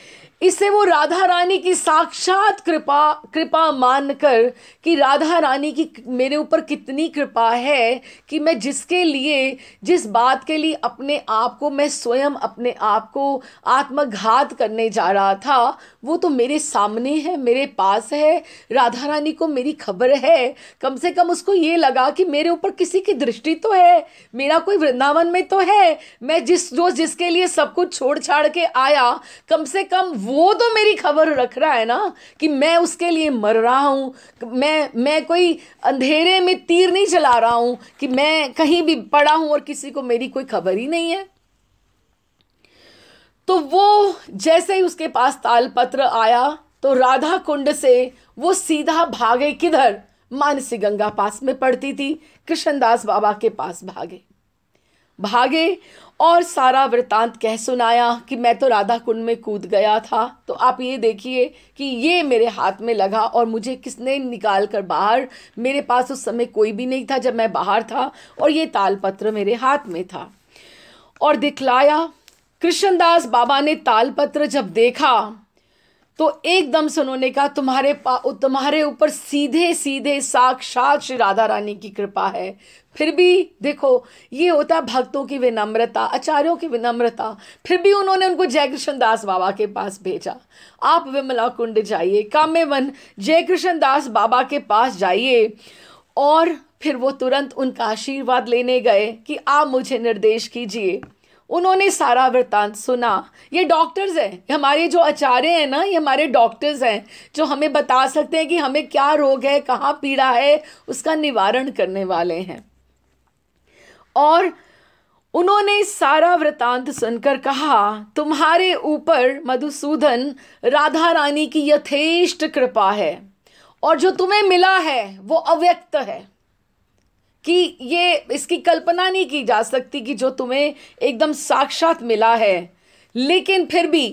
इसे वो राधा रानी की साक्षात कृपा मानकर कि राधा रानी की मेरे ऊपर कितनी कृपा है कि मैं जिस बात के लिए अपने आप को, मैं स्वयं अपने आप को आत्मघात करने जा रहा था, वो तो मेरे सामने है, मेरे पास है। राधा रानी को मेरी खबर है, कम से कम उसको ये लगा कि मेरे ऊपर किसी की दृष्टि तो है, मेरा कोई वृंदावन में तो है, मैं जिसके लिए सब कुछ छोड़ छाड़ के आया, कम से कम वो तो मेरी खबर रख रहा है ना कि मैं उसके लिए मर रहा हूं। मैं कोई अंधेरे में तीर नहीं चला रहा हूं कि मैं कहीं भी पड़ा हूं और किसी को मेरी कोई खबर ही नहीं है। तो वो जैसे ही उसके पास तालपत्र आया तो राधा कुंड से वो सीधा भागे, किधर, मानसी गंगा पास में पड़ती थी, कृष्णदास बाबा के पास भागे। भागे और सारा वृतांत कह सुनाया कि मैं तो राधा कुंड में कूद गया था। तो आप ये देखिए कि ये मेरे हाथ में लगा और मुझे किसने निकाल कर बाहर, मेरे पास उस समय कोई भी नहीं था जब मैं बाहर था, और ये तालपत्र मेरे हाथ में था और दिखलाया। कृष्णदास बाबा ने तालपत्र जब देखा तो एकदम से उन्होंने कहा, तुम्हारे ऊपर सीधे सीधे साक्षात श्री राधा रानी की कृपा है। फिर भी देखो, ये होता है भक्तों की विनम्रता, आचार्यों की विनम्रता। फिर भी उन्होंने उनको जय कृष्णदास बाबा के पास भेजा। आप विमला कुंड जाइए, काम्यवन जय कृष्णदास बाबा के पास जाइए। और फिर वो तुरंत उनका आशीर्वाद लेने गए कि आप मुझे निर्देश कीजिए। उन्होंने सारा वृत्तांत सुना। ये डॉक्टर्स हैं, हमारे जो आचार्य हैं ना, ये हमारे डॉक्टर्स हैं जो हमें बता सकते हैं कि हमें क्या रोग है, कहाँ पीड़ा है, उसका निवारण करने वाले हैं। और उन्होंने सारा वृत्तांत सुनकर कहा, तुम्हारे ऊपर मधुसूदन राधा रानी की यथेष्ट कृपा है और जो तुम्हें मिला है वो अव्यक्त है, कि ये इसकी कल्पना नहीं की जा सकती कि जो तुम्हें एकदम साक्षात मिला है। लेकिन फिर भी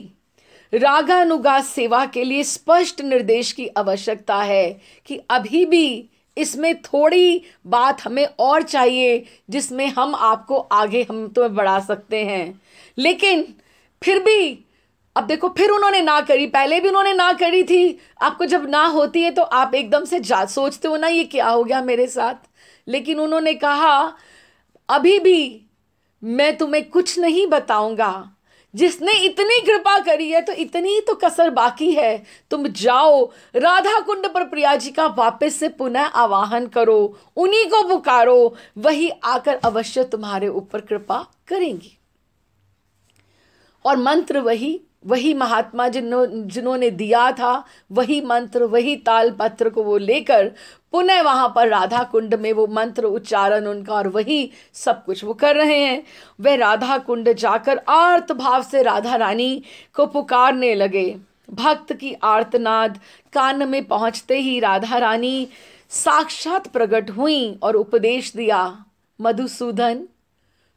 रागानुगा सेवा के लिए स्पष्ट निर्देश की आवश्यकता है कि अभी भी इसमें थोड़ी बात हमें और चाहिए जिसमें हम आपको आगे हम तुम्हें बढ़ा सकते हैं। लेकिन फिर भी अब देखो, फिर उन्होंने ना करी, पहले भी उन्होंने ना करी थी। आपको जब ना होती है तो आप एकदम से सोचते हो ना, ये क्या हो गया मेरे साथ। लेकिन उन्होंने कहा, अभी भी मैं तुम्हें कुछ नहीं बताऊंगा, जिसने इतनी कृपा करी है तो इतनी ही तो कसर बाकी है। तुम जाओ राधा कुंड पर प्रिया जी का वापस से पुनः आवाहन करो, उन्हीं को पुकारो, वही आकर अवश्य तुम्हारे ऊपर कृपा करेंगी। और मंत्र वही महात्मा जिन्होंने दिया था, वही मंत्र, वही ताल पत्र को वो लेकर पुनः वहां पर राधा कुंड में वो मंत्र उच्चारण उनका और वही सब कुछ वो कर रहे हैं। वे राधा कुंड जाकर आर्त भाव से राधा रानी को पुकारने लगे। भक्त की आर्तनाद कान में पहुंचते ही राधा रानी साक्षात प्रकट हुई और उपदेश दिया, मधुसूदन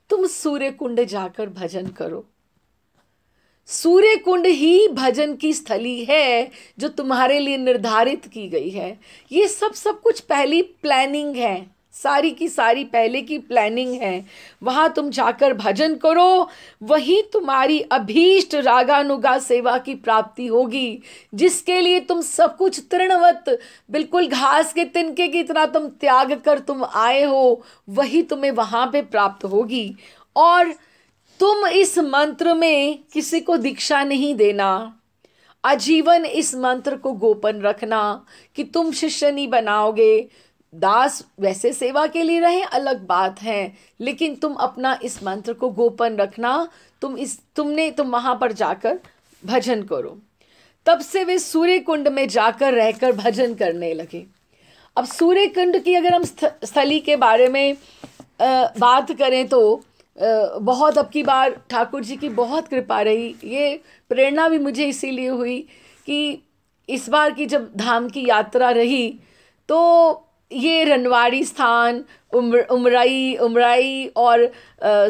तुम सूर्य कुंड जाकर भजन करो। सूर्य कुंड ही भजन की स्थली है जो तुम्हारे लिए निर्धारित की गई है। ये सब कुछ पहली प्लानिंग है, सारी की सारी पहले की प्लानिंग है। वहां तुम जाकर भजन करो, वही तुम्हारी अभीष्ट रागानुगा सेवा की प्राप्ति होगी, जिसके लिए तुम सब कुछ तृणवत, बिल्कुल घास के तिनके की तरह तुम त्याग कर तुम आए हो, वही तुम्हें वहां पे प्राप्त होगी। और तुम इस मंत्र में किसी को दीक्षा नहीं देना, आजीवन इस मंत्र को गोपन रखना कि तुम शिष्य नहीं बनाओगे। दास वैसे सेवा के लिए रहे अलग बात है, लेकिन तुम अपना इस मंत्र को गोपन रखना। तुम वहां पर जाकर भजन करो। तब से वे सूर्य कुंड में जाकर रहकर भजन करने लगे। अब सूर्य कुंड की अगर हम स्थली के बारे में बात करें तो बहुत अब की बार ठाकुर जी की बहुत कृपा रही। ये प्रेरणा भी मुझे इसीलिए हुई कि इस बार की जब धाम की यात्रा रही तो ये रनवाड़ी स्थान, उमराई और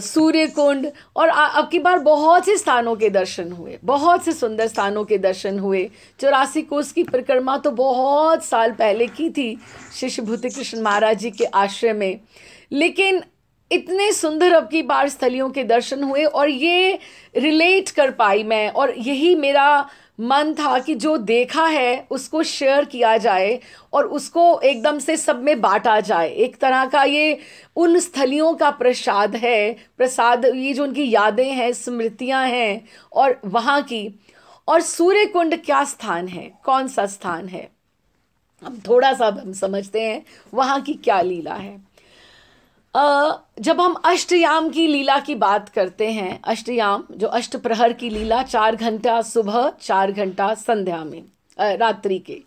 सूर्य कुंड, और अब की बार बहुत से स्थानों के दर्शन हुए, बहुत से सुंदर स्थानों के दर्शन हुए। 84 कोस की परिक्रमा तो बहुत साल पहले की थी शिष्य भूति कृष्ण महाराज जी के आश्रय में, लेकिन इतने सुंदर अब की बार स्थलियों के दर्शन हुए और ये रिलेट कर पाई मैं। और यही मेरा मन था कि जो देखा है उसको शेयर किया जाए और उसको एकदम से सब में बांटा जाए। एक तरह का ये उन स्थलियों का प्रसाद है, ये जो उनकी यादें हैं, स्मृतियां हैं और वहाँ की। और सूर्य कुंड क्या स्थान है, कौन सा स्थान है, हम थोड़ा सा हम समझते हैं वहाँ की क्या लीला है। जब हम अष्टयाम की लीला की बात करते हैं, अष्टयाम जो अष्टप्रहर की लीला, 4 घंटा सुबह 4 घंटा संध्या में रात्रि के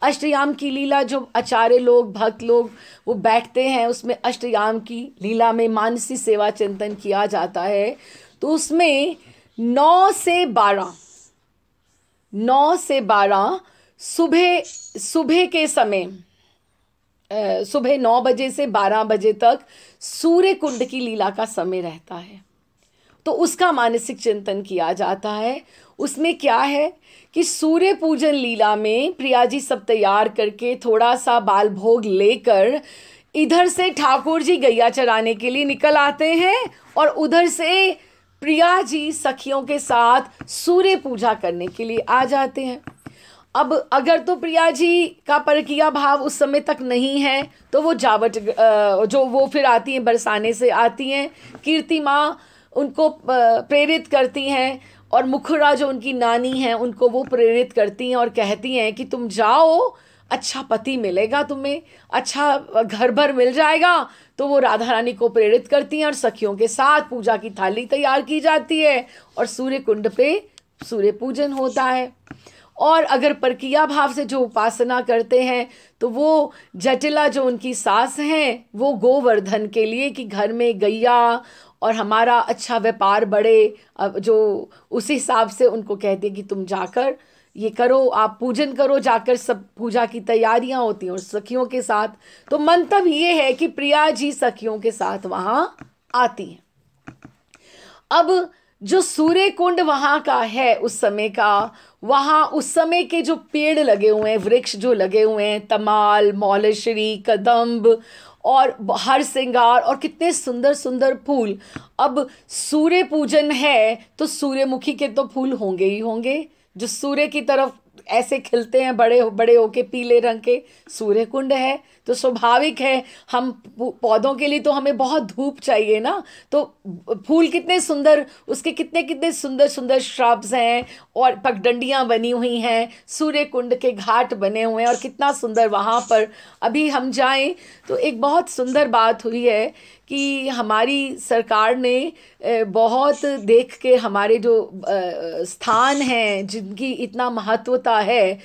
अष्टयाम की लीला, जो आचार्य लोग भक्त लोग वो बैठते हैं उसमें अष्टयाम की लीला में मानसी सेवा चिंतन किया जाता है। तो उसमें 9 से 12 सुबह के समय सुबह 9 बजे से 12 बजे तक सूर्य कुंड की लीला का समय रहता है। तो उसका मानसिक चिंतन किया जाता है। उसमें क्या है कि सूर्य पूजन लीला में प्रिया जी सब तैयार करके थोड़ा सा बाल भोग लेकर इधर से ठाकुर जी गैया चराने के लिए निकल आते हैं और उधर से प्रिया जी सखियों के साथ सूर्य पूजा करने के लिए आ जाते हैं। अब अगर तो प्रिया जी का परकिया भाव उस समय तक नहीं है तो वो जावट जो वो फिर आती हैं, बरसाने से आती हैं, कीर्ति माँ उनको प्रेरित करती हैं और मुखरा जो उनकी नानी हैं उनको वो प्रेरित करती हैं और कहती हैं कि तुम जाओ, अच्छा पति मिलेगा तुम्हें, अच्छा घर भर मिल जाएगा। तो वो राधा रानी को प्रेरित करती हैं और सखियों के साथ पूजा की थाली तैयार की जाती है और सूर्य कुंड पे सूर्य पूजन होता है। और अगर परकिया भाव से जो उपासना करते हैं तो वो जटिला जो उनकी सास हैं वो गोवर्धन के लिए कि घर में गैया और हमारा अच्छा व्यापार बढ़े, अब जो उसी हिसाब से उनको कहते हैं कि तुम जाकर ये करो, आप पूजन करो जाकर। सब पूजा की तैयारियां होती हैं और सखियों के साथ। तो मंतव्य ये है कि प्रिया जी सखियों के साथ वहां आती हैं। अब जो सूर्य कुंड वहां का है उस समय का, वहां उस समय के जो पेड़ लगे हुए हैं, वृक्ष जो लगे हुए हैं, तमाल, मौलश्री, कदम्ब और हर श्रृंगार और कितने सुंदर सुंदर फूल। अब सूर्य पूजन है तो सूर्यमुखी के तो फूल होंगे ही होंगे जो सूर्य की तरफ ऐसे खिलते हैं, बड़े बड़े होके पीले रंग के। सूर्य कुंड है तो स्वाभाविक है, हम पौधों के लिए तो हमें बहुत धूप चाहिए ना, तो फूल कितने सुंदर, उसके कितने कितने सुंदर सुंदर श्रब्स हैं और पगडंडियां बनी हुई हैं, सूर्य कुंड के घाट बने हुए हैं और कितना सुंदर वहाँ पर अभी हम जाएं तो एक बहुत सुंदर बात हुई है कि हमारी सरकार ने बहुत देख के हमारे जो स्थान हैं जिनकी इतना महत्वता है,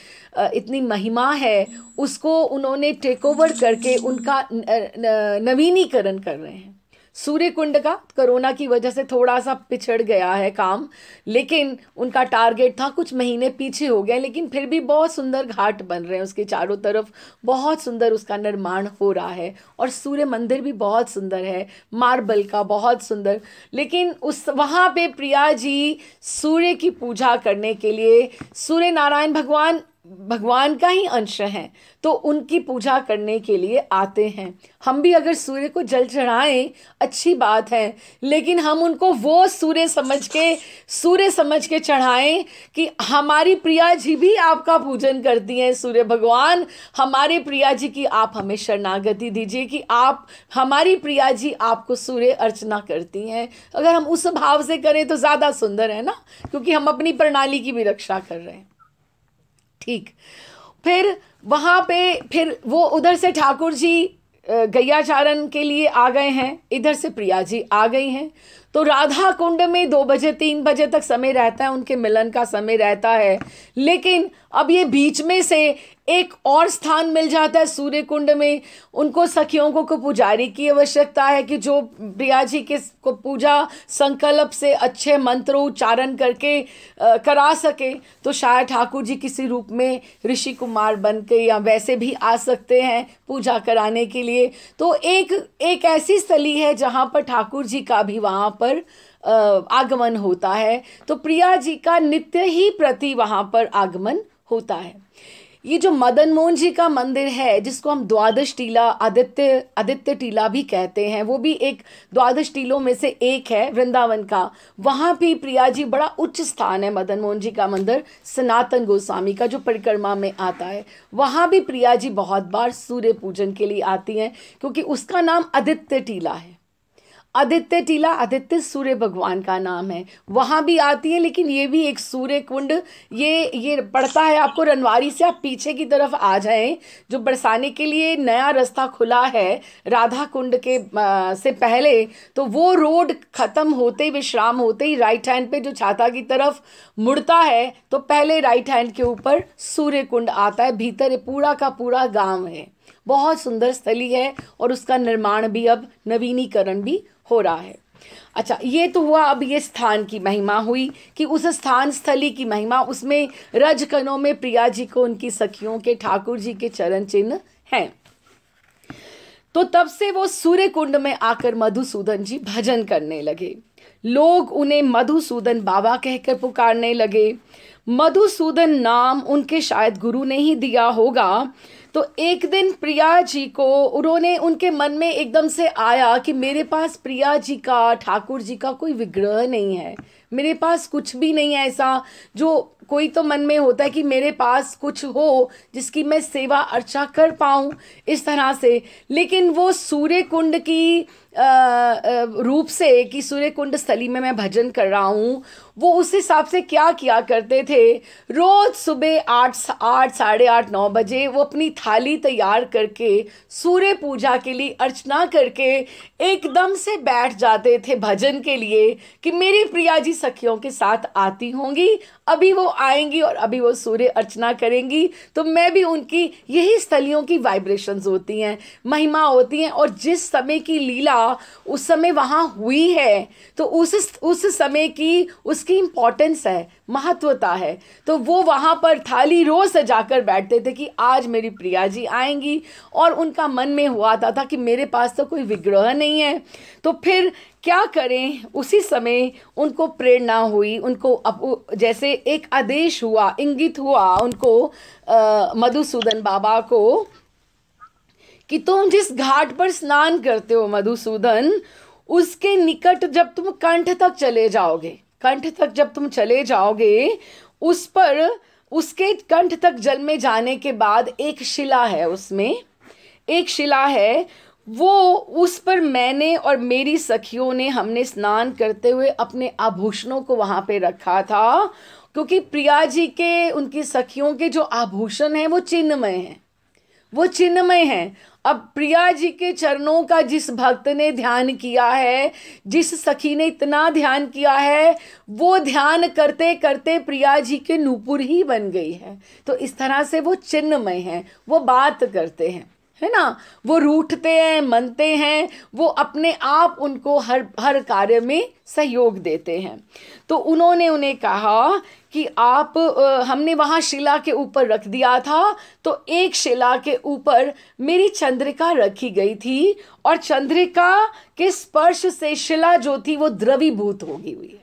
इतनी महिमा है, उसको उन्होंने टेक ओवर करके उनका नवीनीकरण कर रहे हैं। सूर्य कुंड का कोरोना की वजह से थोड़ा सा पिछड़ गया है काम, लेकिन उनका टारगेट था, कुछ महीने पीछे हो गए, लेकिन फिर भी बहुत सुंदर घाट बन रहे हैं उसके चारों तरफ, बहुत सुंदर उसका निर्माण हो रहा है और सूर्य मंदिर भी बहुत सुंदर है, मार्बल का, बहुत सुंदर। लेकिन उस वहाँ पे प्रिया जी सूर्य की पूजा करने के लिए, सूर्य नारायण भगवान का ही अंश हैं तो उनकी पूजा करने के लिए आते हैं। हम भी अगर सूर्य को जल चढ़ाएं अच्छी बात है, लेकिन हम उनको वो सूर्य समझ के चढ़ाएं कि हमारी प्रिया जी भी आपका पूजन करती हैं। सूर्य भगवान, हमारे प्रिया जी की आप हमें शरणागति दीजिए कि आप, हमारी प्रिया जी आपको सूर्य अर्चना करती हैं। अगर हम उस भाव से करें तो ज़्यादा सुंदर है ना, क्योंकि हम अपनी प्रणाली की भी रक्षा कर रहे हैं। ठीक, फिर वहाँ पे फिर वो उधर से ठाकुर जी गैयाचारण के लिए आ गए हैं, इधर से प्रिया जी आ गई हैं। तो राधा कुंड में 2 बजे 3 बजे तक समय रहता है, उनके मिलन का समय रहता है। लेकिन अब ये बीच में से एक और स्थान मिल जाता है सूर्य कुंड में। उनको सखियों को पुजारी की आवश्यकता है कि जो प्रिया जी के को पूजा संकल्प से अच्छे मंत्रों उच्चारण करके करा सके। तो शायद ठाकुर जी किसी रूप में ऋषि कुमार बन के या वैसे भी आ सकते हैं पूजा कराने के लिए। तो एक ऐसी स्थली है जहाँ पर ठाकुर जी का भी वहाँ पर आगमन होता है। तो प्रिया जी का नित्य ही प्रति वहाँ पर आगमन होता है। ये जो मदन मोहन जी का मंदिर है, जिसको हम द्वादश टीला आदित्य टीला भी कहते हैं, वो भी एक द्वादश टीलों में से एक है वृंदावन का। वहाँ भी प्रिया जी, बड़ा उच्च स्थान है मदन मोहन जी का मंदिर, सनातन गोस्वामी का जो परिक्रमा में आता है। वहाँ भी प्रिया जी बहुत बार सूर्य पूजन के लिए आती हैं, क्योंकि उसका नाम आदित्य टीला है। आदित्य टीला, आदित्य सूर्य भगवान का नाम है, वहाँ भी आती है। लेकिन ये भी एक सूर्य कुंड, ये पड़ता है आपको रनवारी से। आप पीछे की तरफ आ जाएं, जो बरसाने के लिए नया रास्ता खुला है राधा कुंड के से पहले, तो वो रोड ख़त्म होते ही, विश्राम होते ही, राइट हैंड पे जो छाता की तरफ मुड़ता है, तो पहले राइट हैंड के ऊपर सूर्य कुंड आता है। भीतर पूरा का पूरा गाँव है, बहुत सुंदर स्थली है और उसका निर्माण भी, अब नवीनीकरण भी हो रहा है। अच्छा, ये तो हुआ अब ये स्थान की महिमा हुई कि उस स्थान स्थली की महिमा, उसमें रजकनों में प्रिया जी को उनकी सखियों के ठाकुर जी के चरण चिन्ह हैं। तो तब से वो सूर्य कुंड में आकर मधुसूदन जी भजन करने लगे। लोग उन्हें मधुसूदन बाबा कहकर पुकारने लगे। मधुसूदन नाम उनके शायद गुरु ने ही दिया होगा। तो एक दिन प्रिया जी को उन्होंने, उनके मन में एकदम से आया कि मेरे पास प्रिया जी का, ठाकुर जी का कोई विग्रह नहीं है, मेरे पास कुछ भी नहीं है ऐसा जो, कोई तो मन में होता है कि मेरे पास कुछ हो जिसकी मैं सेवा अर्चा कर पाऊँ इस तरह से। लेकिन वो सूर्य कुंड की रूप से कि सूर्य कुंड स्थली में मैं भजन कर रहा हूँ, वो उस हिसाब से क्या किया करते थे, रोज सुबह 8 साढ़े 8 9 बजे वो अपनी थाली तैयार करके सूर्य पूजा के लिए अर्चना करके एकदम से बैठ जाते थे भजन के लिए कि मेरी प्रिया जी सखियों के साथ आती होंगी, अभी वो आएंगी और अभी वो सूर्य अर्चना करेंगी, तो मैं भी उनकी, यही स्थलियों की वाइब्रेशंस होती हैं, महिमा होती हैं। और जिस समय की लीला उस समय वहाँ हुई है, तो उस समय की उसकी इम्पोर्टेंस है, महत्वता है। तो वो वहाँ पर थाली रोज सजाकर बैठते थे कि आज मेरी प्रिया जी आएंगी, और उनका मन में हुआ था कि मेरे पास तो कोई विग्रह नहीं है, तो फिर क्या करें। उसी समय उनको प्रेरणा हुई, उनको अब जैसे एक आदेश हुआ, इंगित हुआ उनको, मधुसूदन बाबा को, कि तुम जिस घाट पर स्नान करते हो मधुसूदन, उसके निकट जब तुम कंठ तक चले जाओगे, कंठ तक जब तुम चले जाओगे, उस पर, उसके कंठ तक जल में जाने के बाद एक शिला है, उसमें एक शिला है, वो उस पर मैंने और मेरी सखियों ने, हमने स्नान करते हुए अपने आभूषणों को वहाँ पे रखा था, क्योंकि प्रिया जी के, उनकी सखियों के जो आभूषण हैं वो चिन्हमय हैं, वो चिन्हमय हैं। अब प्रिया जी के चरणों का जिस भक्त ने ध्यान किया है, जिस सखी ने इतना ध्यान किया है, वो ध्यान करते करते प्रिया जी के नूपुर ही बन गई है। तो इस तरह से वो चिन्हमय हैं, वो बात करते हैं, है ना, वो रूठते हैं, मनते हैं, वो अपने आप उनको हर कार्य में सहयोग देते हैं। तो उन्होंने उन्हें कहा कि आप, हमने वहाँ शिला के ऊपर रख दिया था, तो एक शिला के ऊपर मेरी चंद्रिका रखी गई थी, और चंद्रिका के स्पर्श से शिला जो थी वो द्रवीभूत हो गई हुई है,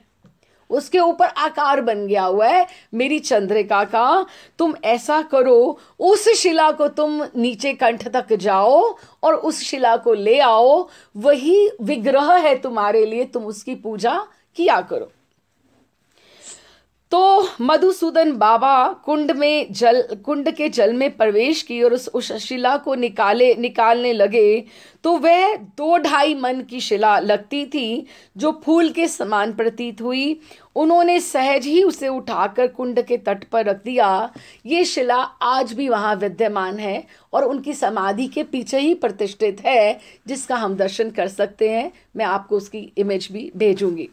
उसके ऊपर आकार बन गया हुआ है मेरी चंद्रिका का। तुम ऐसा करो, उस शिला को तुम नीचे कंठ तक जाओ और उस शिला को ले आओ, वही विग्रह है तुम्हारे लिए, तुम उसकी पूजा किया करो। तो मधुसूदन बाबा कुंड के जल में प्रवेश की और उस शिला को निकालने लगे, तो वह 2-2.5 मन की शिला लगती थी, जो फूल के समान प्रतीत हुई। उन्होंने सहज ही उसे उठाकर कुंड के तट पर रख दिया। ये शिला आज भी वहाँ विद्यमान है और उनकी समाधि के पीछे ही प्रतिष्ठित है, जिसका हम दर्शन कर सकते हैं। मैं आपको उसकी इमेज भी भेजूंगी।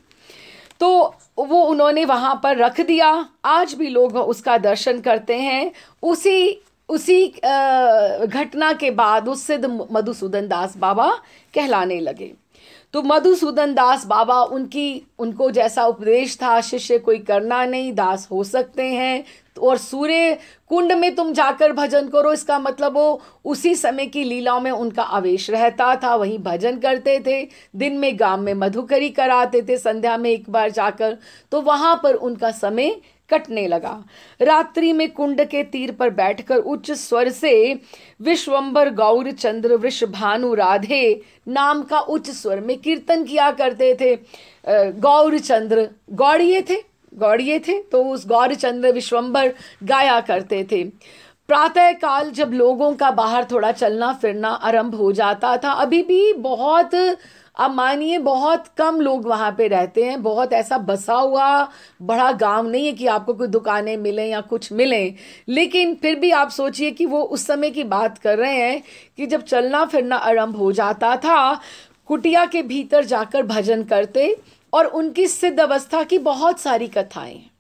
तो वो उन्होंने वहाँ पर रख दिया, आज भी लोग उसका दर्शन करते हैं। उसी घटना के बाद उस सिद्ध मधुसूदन दास बाबा कहलाने लगे। तो मधुसूदन दास बाबा, उनको जैसा उपदेश था, शिष्य कोई करना नहीं, दास हो सकते हैं। और सूर्य कुंड में तुम जाकर भजन करो, इसका मतलब वो उसी समय की लीलाओं में उनका आवेश रहता था, वहीं भजन करते थे। दिन में गांव में मधुकरी कराते थे, संध्या में एक बार जाकर, तो वहां पर उनका समय कटने लगा। रात्रि में कुंड के तीर पर बैठकर उच्च स्वर से विश्वंबर गौर चंद्र वृषभानु राधे नाम का उच्च स्वर में कीर्तन किया करते थे। गौर चंद्र गौड़िए थे, तो उस गौर चंद्र विश्वंबर गाया करते थे। प्रातः काल जब लोगों का बाहर थोड़ा चलना फिरना आरंभ हो जाता था, अभी भी बहुत, अब मानिए बहुत कम लोग वहाँ पे रहते हैं, बहुत ऐसा बसा हुआ बड़ा गांव नहीं है कि आपको कोई दुकानें मिलें या कुछ मिलें, लेकिन फिर भी आप सोचिए कि वो उस समय की बात कर रहे हैं कि जब चलना फिरना आरंभ हो जाता था, कुटिया के भीतर जाकर भजन करते। और उनकी सिद्ध अवस्था की बहुत सारी कथाएं हैं।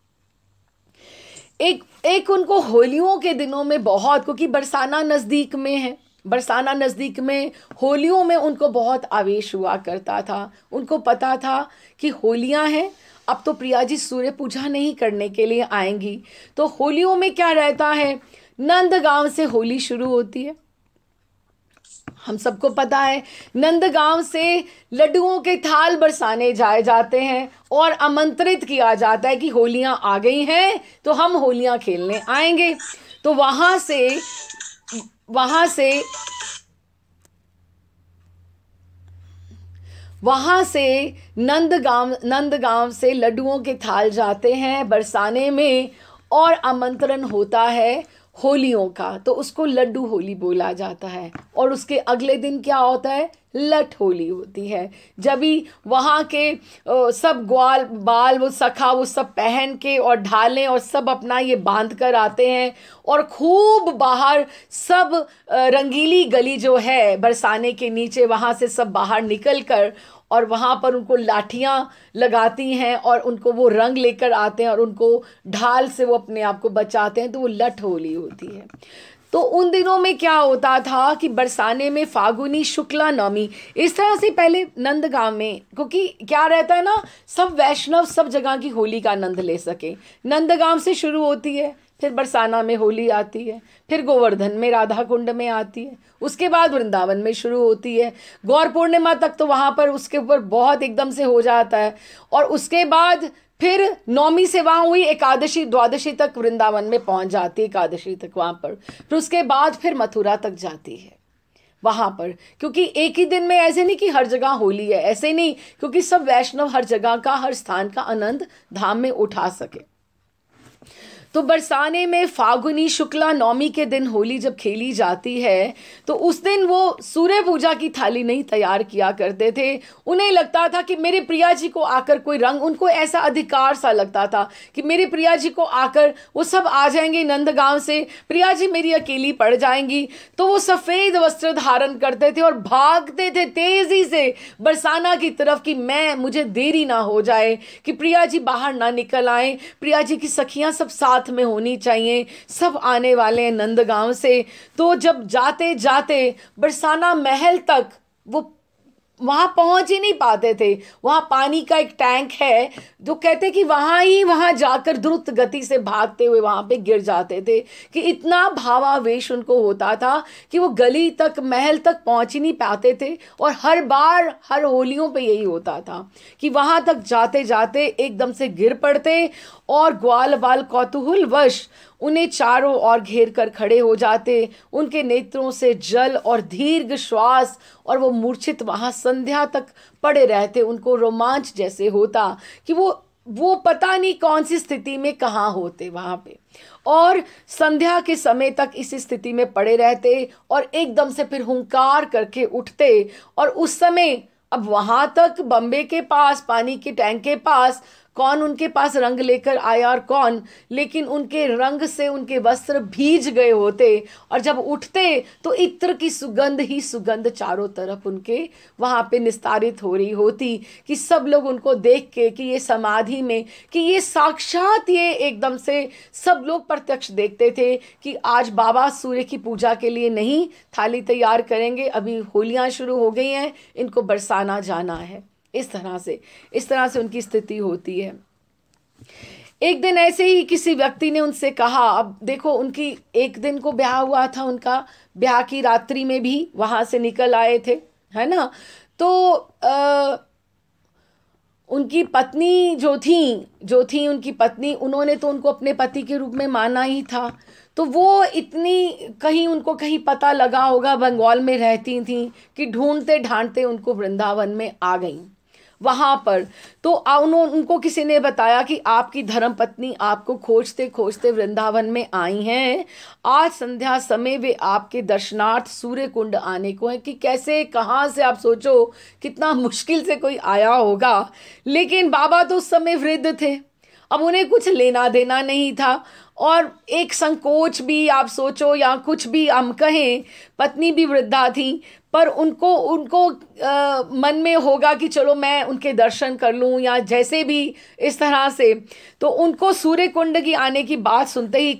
एक उनको होलियों के दिनों में बहुत, क्योंकि बरसाना नज़दीक में है, बरसाना नज़दीक में होलियों में उनको बहुत आवेश हुआ करता था। उनको पता था कि होलियां हैं, अब तो प्रिया जी सूर्य पूजा नहीं करने के लिए आएंगी। तो होलियों में क्या रहता है, नंदगांव से होली शुरू होती है, हम सबको पता है नंदगांव से लड्डुओं के थाल बरसाने जाए जाते हैं और आमंत्रित किया जाता है कि होलियां आ गई हैं तो हम होलियां खेलने आएंगे। तो वहां से नंदगांव से लड्डुओं के थाल जाते हैं बरसाने में और आमंत्रण होता है होलियों का, तो उसको लड्डू होली बोला जाता है। और उसके अगले दिन क्या होता है, लठ होली होती है। जब भी वहाँ के सब ग्वाल बाल वो सखा वो सब पहन के और ढालें और सब अपना ये बांध कर आते हैं और खूब बाहर सब रंगीली गली जो है बरसाने के नीचे, वहाँ से सब बाहर निकल कर और वहाँ पर उनको लाठियाँ लगाती हैं और उनको वो रंग लेकर आते हैं और उनको ढाल से वो अपने आप को बचाते हैं, तो वो लठ होली होती है। तो उन दिनों में क्या होता था कि बरसाने में फागुनी शुक्ला नवमी, इस तरह से पहले नंदगांव में, क्योंकि क्या रहता है ना, सब वैष्णव सब जगह की होली का आनंद ले सके। नंदगांव से शुरू होती है, फिर बरसाना में होली आती है, फिर गोवर्धन में राधा कुंड में आती है, उसके बाद वृंदावन में शुरू होती है। गौर पूर्णिमा तक तो वहाँ पर उसके ऊपर बहुत एकदम से हो जाता है और उसके बाद फिर नौमी से वहाँ हुई एकादशी द्वादशी तक वृंदावन में पहुँच जाती है, एकादशी तक वहाँ पर, फिर उसके बाद फिर मथुरा तक जाती है वहाँ पर। क्योंकि एक ही दिन में ऐसे नहीं कि हर जगह होली है, ऐसे नहीं, क्योंकि सब वैष्णव हर जगह का हर स्थान का आनंद धाम में उठा सके। तो बरसाने में फागुनी शुक्ला नवमी के दिन होली जब खेली जाती है तो उस दिन वो सूर्य पूजा की थाली नहीं तैयार किया करते थे। उन्हें लगता था कि मेरे प्रिया जी को आकर कोई रंग, उनको ऐसा अधिकार सा लगता था कि मेरे प्रिया जी को आकर वो सब आ जाएंगे नंदगांव से, प्रिया जी मेरी अकेली पड़ जाएंगी। तो वो सफ़ेद वस्त्र धारण करते थे और भागते थे तेजी से बरसाना की तरफ कि मुझे देरी ना हो जाए, कि प्रिया जी बाहर ना निकल आए, प्रिया जी की सखियां सब साथ में होनी चाहिए, सब आने वाले हैं नंदगांव से। तो जब जाते जाते बरसाना महल तक वो वहां पहुंच ही नहीं पाते थे। वहां पानी का एक टैंक है जो कहते कि वहां जाकर द्रुत गति से भागते हुए वहां पे गिर जाते थे, कि इतना भावावेश उनको होता था कि वो गली तक महल तक पहुंच ही नहीं पाते थे। और हर बार हर होलियों पे यही होता था कि वहां तक जाते जाते एकदम से गिर पड़ते और ग्वाल बाल कौतूहल वश उन्हें चारों ओर घेर कर खड़े हो जाते। उनके नेत्रों से जल और दीर्घ श्वास और वो मूर्छित वहां संध्या तक पड़े रहते। उनको रोमांच जैसे होता कि वो पता नहीं कौन सी स्थिति में कहाँ होते वहां पे, और संध्या के समय तक इस स्थिति में पड़े रहते और एकदम से फिर हुंकार करके उठते। और उस समय अब वहां तक बम्बे के पास पानी के टैंक के पास कौन उनके पास रंग लेकर आया और कौन, लेकिन उनके रंग से उनके वस्त्र भीज गए होते और जब उठते तो इत्र की सुगंध ही सुगंध चारों तरफ उनके वहां पे निस्तारित हो रही होती कि सब लोग उनको देख के कि ये समाधि में, कि ये साक्षात, ये एकदम से सब लोग प्रत्यक्ष देखते थे कि आज बाबा सूर्य की पूजा के लिए नहीं थाली तैयार करेंगे, अभी होलियां शुरू हो गई हैं, इनको बरसाना जाना है। इस तरह से उनकी स्थिति होती है। एक दिन ऐसे ही किसी व्यक्ति ने उनसे कहा, अब देखो उनकी एक दिन को ब्याह हुआ था, उनका ब्याह की रात्रि में भी वहां से निकल आए थे, है ना। तो उनकी पत्नी जो थी उनकी पत्नी, उन्होंने तो उनको अपने पति के रूप में माना ही था। तो वो इतनी कहीं उनको कहीं पता लगा होगा, बंगाल में रहती थी, कि ढूंढते ढांढते उनको वृंदावन में आ गई वहां पर। तो उनको किसी ने बताया कि आपकी धर्मपत्नी आपको खोजते खोजते वृंदावन में आई हैं, आज संध्या समय वे आपके दर्शनार्थ सूर्य कुंड आने को है। कि कैसे कहाँ से, आप सोचो कितना मुश्किल से कोई आया होगा। लेकिन बाबा तो उस समय वृद्ध थे, अब उन्हें कुछ लेना देना नहीं था और एक संकोच भी आप सोचो या कुछ भी हम कहें, पत्नी भी वृद्धा थी, पर उनको मन में होगा कि चलो मैं उनके दर्शन कर लूं या जैसे भी इस तरह से। तो उनको सूर्य कुंड की आने की बात सुनते ही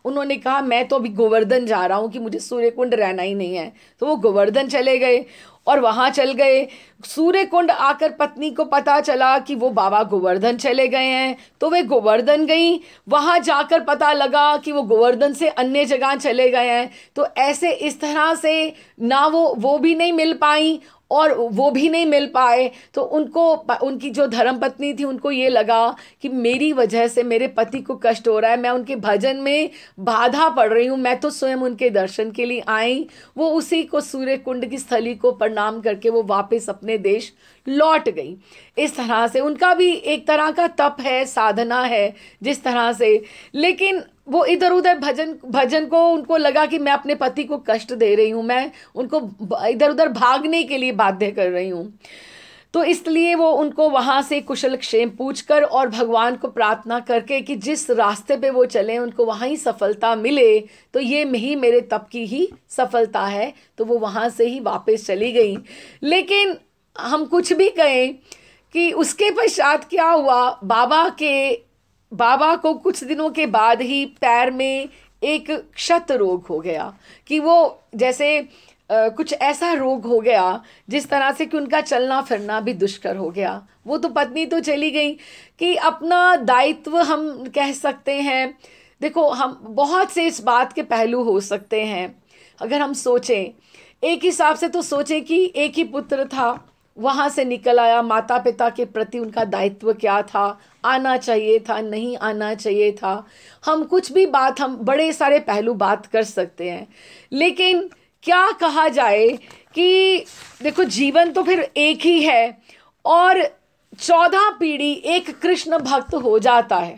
उन्होंने कहा मैं तो अभी गोवर्धन जा रहा हूं कि मुझे सूर्य कुंड रहना ही नहीं है। तो वो गोवर्धन चले गए और वहाँ चल गए। सूर्य कुंड आकर पत्नी को पता चला कि वो बाबा गोवर्धन चले गए हैं, तो वे गोवर्धन गई। वहाँ जाकर पता लगा कि वो गोवर्धन से अन्य जगह चले गए हैं। तो ऐसे इस तरह से ना वो भी नहीं मिल पाई और वो भी नहीं मिल पाए। तो उनकी जो धर्म पत्नी थी, उनको ये लगा कि मेरी वजह से मेरे पति को कष्ट हो रहा है, मैं उनके भजन में बाधा पड़ रही हूँ, मैं तो स्वयं उनके दर्शन के लिए आई। वो उसी को सूर्य कुंड की स्थली को प्रणाम करके वो वापस अपने देश लौट गई। इस तरह से उनका भी एक तरह का तप है, साधना है जिस तरह से। लेकिन वो इधर उधर भजन को उनको लगा कि मैं अपने पति को कष्ट दे रही हूँ, मैं उनको इधर उधर भागने के लिए बाध्य कर रही हूँ। तो इसलिए वो उनको वहाँ से कुशल क्षेम पूछकर और भगवान को प्रार्थना करके कि जिस रास्ते पे वो चले उनको वहाँ ही सफलता मिले, तो ये ही मेरे तप की ही सफलता है। तो वो वहाँ से ही वापस चली गई। लेकिन हम कुछ भी कहें कि उसके पश्चात क्या हुआ, बाबा को कुछ दिनों के बाद ही पैर में एक क्षत रोग हो गया कि वो जैसे कुछ ऐसा रोग हो गया जिस तरह से कि उनका चलना फिरना भी दुष्कर हो गया। वो तो पत्नी तो चली गई कि अपना दायित्व हम कह सकते हैं। देखो, हम बहुत से इस बात के पहलू हो सकते हैं। अगर हम सोचें, एक हिसाब से तो सोचें कि एक ही पुत्र था, वहाँ से निकल आया, माता पिता के प्रति उनका दायित्व क्या था, आना चाहिए था, नहीं आना चाहिए था। हम कुछ भी बात, हम बड़े सारे पहलू बात कर सकते हैं। लेकिन क्या कहा जाए कि देखो, जीवन तो फिर एक ही है और 14 पीढ़ी एक कृष्ण भक्त हो जाता है,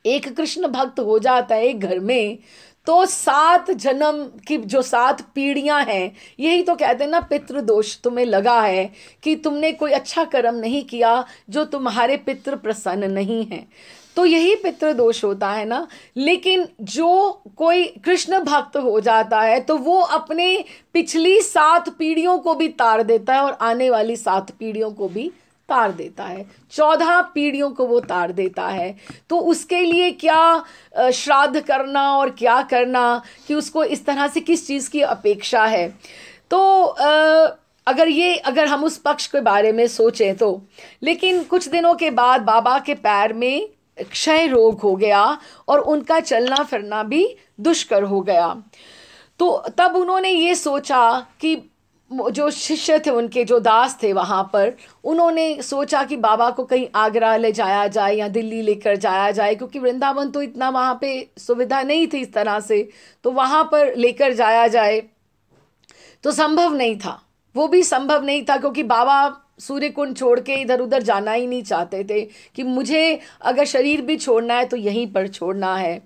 एक कृष्ण भक्त हो जाता है एक घर में, तो 7 जन्म की जो 7 पीढ़ियां हैं, यही तो कहते हैं ना, पितृदोष तुम्हें लगा है कि तुमने कोई अच्छा कर्म नहीं किया जो तुम्हारे पितृ प्रसन्न नहीं है, तो यही पितृदोष होता है ना। लेकिन जो कोई कृष्ण भक्त हो जाता है तो वो अपने पिछली 7 पीढ़ियों को भी तार देता है और आने वाली 7 पीढ़ियों को भी तार देता है, 14 पीढ़ियों को वो तार देता है। तो उसके लिए क्या श्राद्ध करना और क्या करना कि उसको इस तरह से किस चीज़ की अपेक्षा है। तो अगर हम उस पक्ष के बारे में सोचें तो, लेकिन कुछ दिनों के बाद बाबा के पैर में क्षय रोग हो गया और उनका चलना फिरना भी दुष्कर हो गया। तो तब उन्होंने ये सोचा कि जो शिष्य थे उनके, जो दास थे वहाँ पर, उन्होंने सोचा कि बाबा को कहीं आगरा ले जाया जाए या दिल्ली लेकर जाया जाए, क्योंकि वृंदावन तो इतना वहाँ पे सुविधा नहीं थी इस तरह से, तो वहाँ पर लेकर जाया जाए तो संभव नहीं था। वो भी संभव नहीं था क्योंकि बाबा सूर्य कुंड छोड़ के इधर उधर जाना ही नहीं चाहते थे कि मुझे अगर शरीर भी छोड़ना है तो यहीं पर छोड़ना है।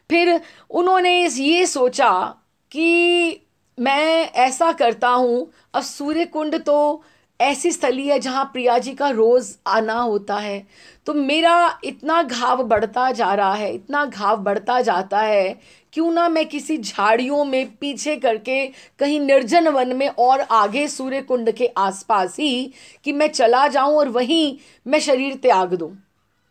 फिर उन्होंने ये सोचा कि मैं ऐसा करता हूँ, अब सूर्य कुंड तो ऐसी स्थली है जहाँ प्रिया जी का रोज़ आना होता है, तो मेरा इतना घाव बढ़ता जा रहा है, इतना घाव बढ़ता जाता है, क्यों ना मैं किसी झाड़ियों में पीछे करके कहीं निर्जन वन में और आगे सूर्य कुंड के आसपास ही कि मैं चला जाऊं और वहीं मैं शरीर त्याग दूं।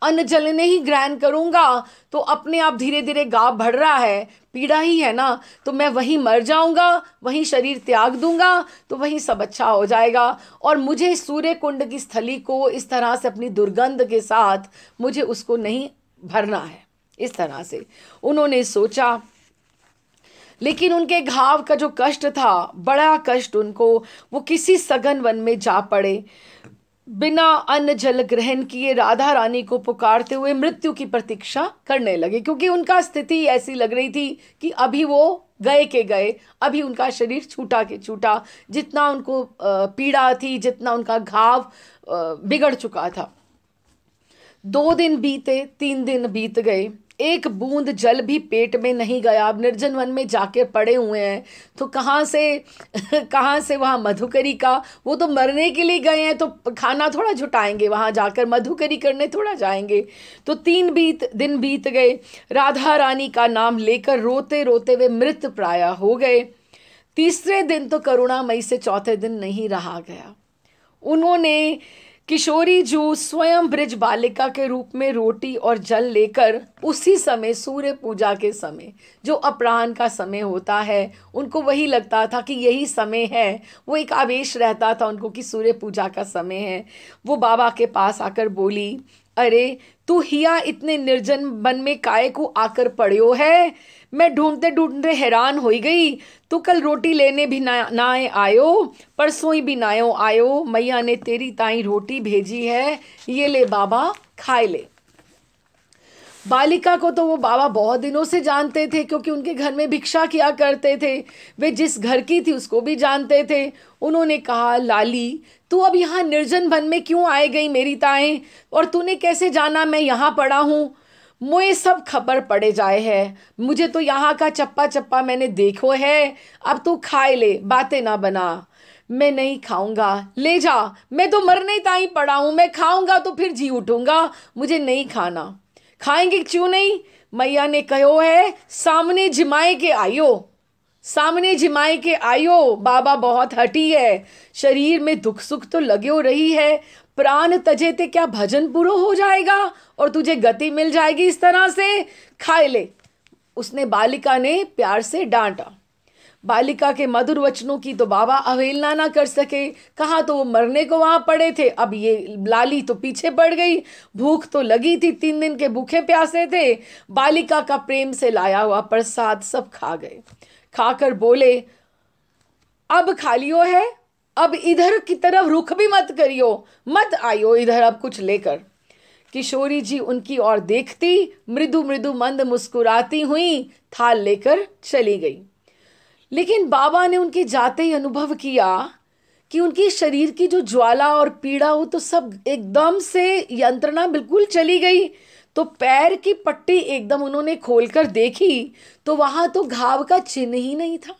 अन्न जल नहीं ग्रहण करूंगा तो अपने आप धीरे धीरे घाव बढ़ रहा है, पीड़ा ही है ना, तो मैं वहीं मर जाऊंगा, वहीं शरीर त्याग दूंगा, तो वहीं सब अच्छा हो जाएगा। और मुझे सूर्य कुंड की स्थली को इस तरह से अपनी दुर्गंध के साथ मुझे उसको नहीं भरना है। इस तरह से उन्होंने सोचा। लेकिन उनके घाव का जो कष्ट था, बड़ा कष्ट उनको, वो किसी सघन वन में जा पड़े, बिना अन्न जल ग्रहण किए राधा रानी को पुकारते हुए मृत्यु की प्रतीक्षा करने लगे, क्योंकि उनका स्थिति ऐसी लग रही थी कि अभी वो गए के गए, अभी उनका शरीर छूटा के छूटा, जितना उनको पीड़ा थी, जितना उनका घाव बिगड़ चुका था। 2 दिन बीते, 3 दिन बीत गए, एक बूंद जल भी पेट में नहीं गया। अब निर्जन वन में जाके पड़े हुए हैं तो कहाँ से वहाँ मधुकरी का, वो तो मरने के लिए गए हैं तो खाना थोड़ा जुटाएंगे, वहाँ जाकर मधुकरी करने थोड़ा जाएंगे। तो 3 दिन बीत गए, राधा रानी का नाम लेकर रोते रोते वे मृत प्राय हो गए। तीसरे दिन तो करुणामयी से चौथे दिन नहीं रहा गया। उन्होंने किशोरी जू स्वयं ब्रिज बालिका के रूप में रोटी और जल लेकर उसी समय सूर्य पूजा के समय, जो अपराह्न का समय होता है, उनको वही लगता था कि यही समय है। वो एक आवेश रहता था उनको कि सूर्य पूजा का समय है। वो बाबा के पास आकर बोली, अरे तू हिया इतने निर्जन वन में काहे को आकर पड़ियो है? मैं ढूंढते ढूंढते हैरान हो गई। तू कल रोटी लेने भी ना आयो, परसों ही भी नायो आयो। मैया ने तेरी ताई रोटी भेजी है, ये ले बाबा खाए ले। बालिका को तो वो बाबा बहुत दिनों से जानते थे, क्योंकि उनके घर में भिक्षा किया करते थे। वे जिस घर की थी उसको भी जानते थे। उन्होंने कहा, लाली तू अब यहाँ निर्जन वन में क्यों आए गई मेरी ताएं? और तूने कैसे जाना मैं यहाँ पड़ा हूँ? मुझे सब खबर पड़े जाए है। मुझे तो यहाँ का चप्पा चप्पा मैंने देखो है। अब तू खाए ले, बातें ना बना। मैं नहीं खाऊंगा, ले जा। मैं तो मरने ताई पड़ा हूँ, मैं खाऊंगा तो फिर जी उठूंगा, मुझे नहीं खाना। खाएंगे क्यों नहीं? मैया ने कहो है, सामने जिमाए के आयो, सामने जिमाए के आयो। बाबा बहुत हठी है, शरीर में दुख सुख तो लगे रही है। प्राण तजे ते क्या भजन पूरो हो जाएगा और तुझे गति मिल जाएगी इस तरह से? खाए ले। उसने बालिका ने प्यार से डांटा। बालिका के मधुर वचनों की तो बाबा अवहेलना ना कर सके। कहाँ तो वो मरने को वहां पड़े थे, अब ये लाली तो पीछे पड़ गई। भूख तो लगी थी, 3 दिन के भूखे प्यासे थे। बालिका का प्रेम से लाया हुआ प्रसाद सब खा गए। खाकर बोले, अब खा लियो है, अब इधर की तरफ रुख भी मत करियो, मत आइयो इधर अब कुछ लेकर। किशोरी जी उनकी ओर देखती, मृदु मृदु मंद मुस्कुराती हुई थाल लेकर चली गई। लेकिन बाबा ने उनके जाते ही अनुभव किया कि उनके शरीर की जो ज्वाला और पीड़ा हो तो सब एकदम से यंत्रणा बिल्कुल चली गई। तो पैर की पट्टी एकदम उन्होंने खोलकर देखी तो वहां तो घाव का चिन्ह ही नहीं था,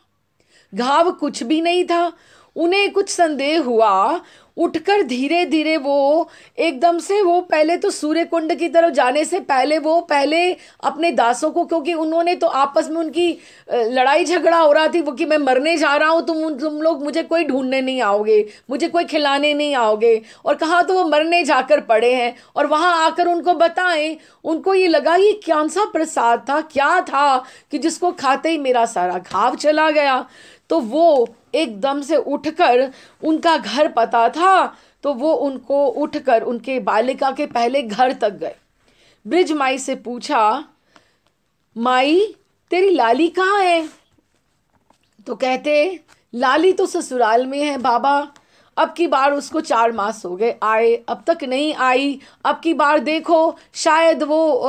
घाव कुछ भी नहीं था। उन्हें कुछ संदेह हुआ। उठकर धीरे धीरे वो एकदम से, वो पहले तो सूर्य कुंड की तरफ जाने से पहले वो पहले अपने दासों को, क्योंकि उन्होंने तो आपस में उनकी लड़ाई झगड़ा हो रहा थी वो कि मैं मरने जा रहा हूँ, तुम लोग मुझे कोई ढूंढने नहीं आओगे, मुझे कोई खिलाने नहीं आओगे। और कहाँ तो वो मरने जाकर पड़े हैं और वहां आकर उनको बताएं। उनको ये लगा ये कौन सा प्रसाद था, क्या था कि जिसको खाते ही मेरा सारा घाव चला गया। तो वो एकदम से उठकर, उनका घर पता था तो वो उनको उठकर उनके बालिका के पहले घर तक गए। ब्रिज माई से पूछा, माई तेरी लाली कहाँ है? तो कहते, लाली तो ससुराल में है बाबा, अब की बार उसको 4 मास हो गए आए, अब तक नहीं आई। अब की बार देखो शायद वो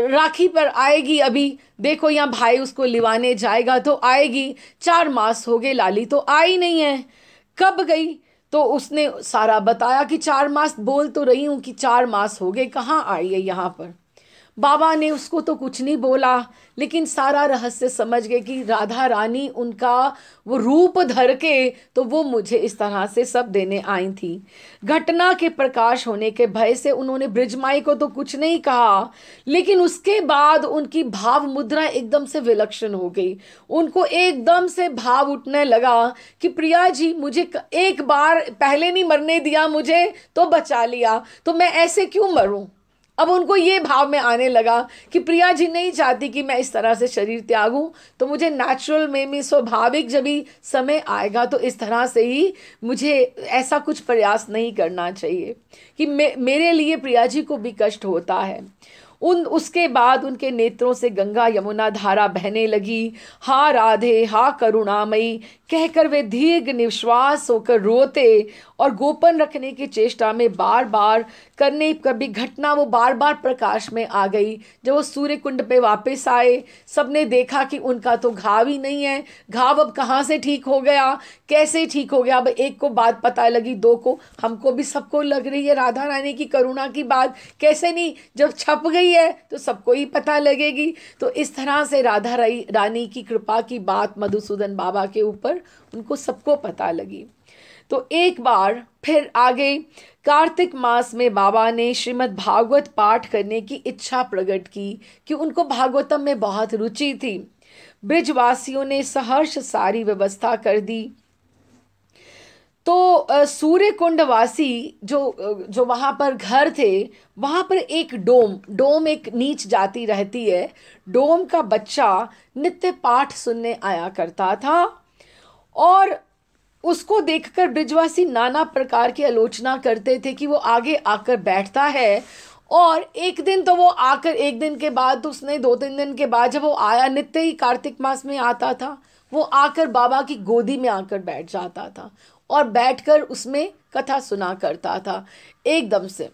राखी पर आएगी। अभी देखो यहाँ भाई उसको लिवाने जाएगा तो आएगी। 4 मास हो गए, लाली तो आई नहीं है। कब गई? तो उसने सारा बताया कि 4 मास, बोल तो रही हूँ कि 4 मास हो गए, कहाँ आई है यहाँ पर। बाबा ने उसको तो कुछ नहीं बोला, लेकिन सारा रहस्य समझ गए कि राधा रानी उनका वो रूप धर के तो वो मुझे इस तरह से सब देने आई थी। घटना के प्रकाश होने के भय से उन्होंने ब्रिजमाई को तो कुछ नहीं कहा, लेकिन उसके बाद उनकी भाव मुद्रा एकदम से विलक्षण हो गई। उनको एकदम से भाव उठने लगा कि प्रिया जी मुझे एक बार पहले नहीं मरने दिया, मुझे तो बचा लिया, तो मैं ऐसे क्यों मरूं? अब उनको ये भाव में आने लगा कि प्रिया जी नहीं चाहती कि मैं इस तरह से शरीर त्यागूं, तो मुझे नेचुरल में स्वाभाविक जब भी समय आएगा तो इस तरह से ही मुझे ऐसा कुछ प्रयास नहीं करना चाहिए कि मेरे लिए प्रिया जी को भी कष्ट होता है। उसके बाद उनके नेत्रों से गंगा यमुना धारा बहने लगी। हा राधे, हा करुणामयी कहकर वे दीर्घ निश्वास होकर रोते और गोपन रखने की चेष्टा में बार बार करने कभी घटना वो बार बार प्रकाश में आ गई। जब वो सूर्य कुंड पे वापस आए, सबने देखा कि उनका तो घाव ही नहीं है। घाव अब कहाँ से ठीक हो गया, कैसे ठीक हो गया? अब एक को बात पता लगी, 2 को, हमको भी सबको लग रही है राधा रानी की करुणा की बात। कैसे नहीं, जब छप गई है तो सबको ही पता लगेगी। तो इस तरह से राधा रानी की कृपा की बात मधुसूदन बाबा के ऊपर उनको सबको पता लगी। तो एक बार फिर आगे कार्तिक मास में बाबा ने श्रीमद् भागवत पाठ करने की इच्छा प्रकट की कि उनको भागवतम में बहुत रुचि थी। ब्रिजवासियों ने सहर्ष सारी व्यवस्था कर दी। तो सूर्य कुंडवासी जो जो वहाँ पर घर थे, वहाँ पर एक डोम एक नीच जाति रहती है। डोम का बच्चा नित्य पाठ सुनने आया करता था, और उसको देखकर ब्रिजवासी नाना प्रकार की आलोचना करते थे कि वो आगे आकर बैठता है। और एक दिन तो वो आकर, एक दिन के बाद उसने 2-3 दिन के बाद जब वो आया, नित्य ही कार्तिक मास में आता था, वो आकर बाबा की गोदी में आकर बैठ जाता था और बैठकर उसमें कथा सुना करता था एकदम से।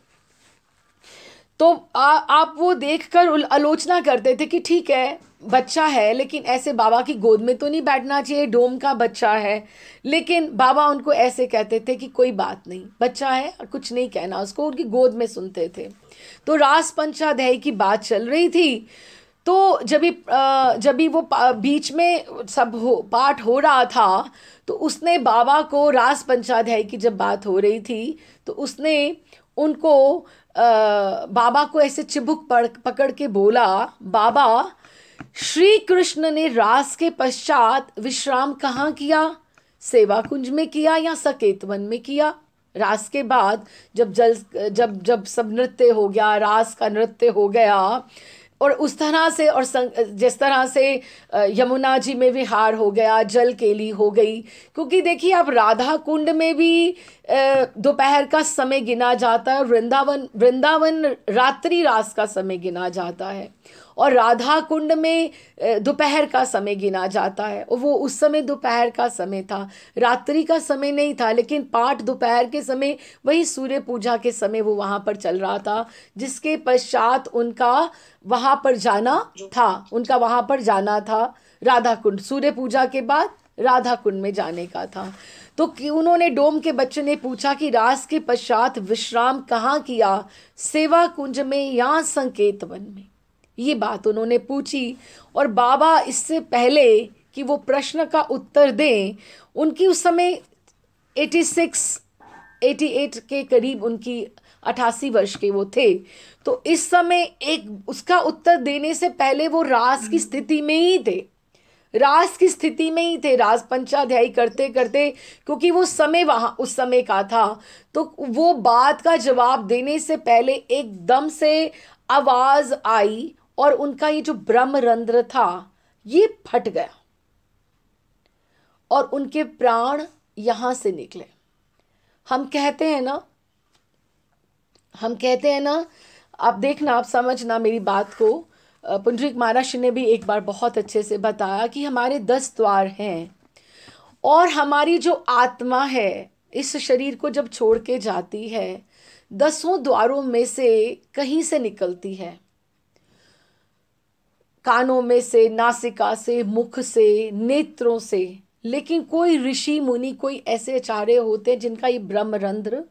तो आप वो देखकर आलोचना करते थे कि ठीक है बच्चा है, लेकिन ऐसे बाबा की गोद में तो नहीं बैठना चाहिए, डोम का बच्चा है। लेकिन बाबा उनको ऐसे कहते थे कि कोई बात नहीं, बच्चा है, कुछ नहीं कहना उसको, उनकी गोद में सुनते थे। तो रास पंचाध्यायी की बात चल रही थी। तो जब भी वो बीच में सब पाठ हो रहा था, तो उसने बाबा को, रास पंचाध्यायी की जब बात हो रही थी, तो उसने उनको बाबा को ऐसे चिबुक पकड़ के बोला, बाबा, श्री कृष्ण ने रास के पश्चात विश्राम कहाँ किया? सेवा कुंज में किया या सकेत वन में किया? रास के बाद जब सब नृत्य हो गया, रास का नृत्य हो गया, और उस तरह से, और जिस तरह से यमुना जी में विहार हो गया, जल केली हो गई। क्योंकि देखिए, आप राधा कुंड में भी दोपहर का समय गिना जाता है, वृंदावन रात्रि रास का समय गिना जाता है, और राधा कुंड में दोपहर का समय गिना जाता है। और वो उस समय दोपहर का समय था, रात्रि का समय नहीं था, लेकिन पाठ दोपहर के समय, वही सूर्य पूजा के समय वो वहाँ पर चल रहा था, जिसके पश्चात उनका वहाँ पर जाना था राधा कुंड। सूर्य पूजा के बाद राधा कुंड में जाने का था। तो उन्होंने, डोम के बच्चे ने पूछा कि रास के पश्चात विश्राम कहाँ किया, सेवा कुंज में या संकेत वन में? ये बात उन्होंने पूछी। और बाबा इससे पहले कि वो प्रश्न का उत्तर दें, उनकी उस समय 88 के करीब, उनकी 88 वर्ष के वो थे। तो इस समय एक उसका उत्तर देने से पहले वो रास की स्थिति में ही थे, रास पंचाध्यायी करते करते, क्योंकि वो समय वहाँ उस समय का था। तो वो बात का जवाब देने से पहले एकदम से आवाज आई, और उनका ये जो ब्रह्मरंध्र था ये फट गया, और उनके प्राण यहां से निकले। हम कहते हैं ना, आप देखना, आप समझना मेरी बात को। पुंडरीक महाराज ने भी एक बार बहुत अच्छे से बताया कि हमारे 10 द्वार हैं, और हमारी जो आत्मा है इस शरीर को जब छोड़ के जाती है, 10 द्वारों में से कहीं से निकलती है, कानों में से, नासिका से, मुख से, नेत्रों से। लेकिन कोई ऋषि मुनि, कोई ऐसे आचार्य होते हैं जिनका ये ब्रह्मरंध्र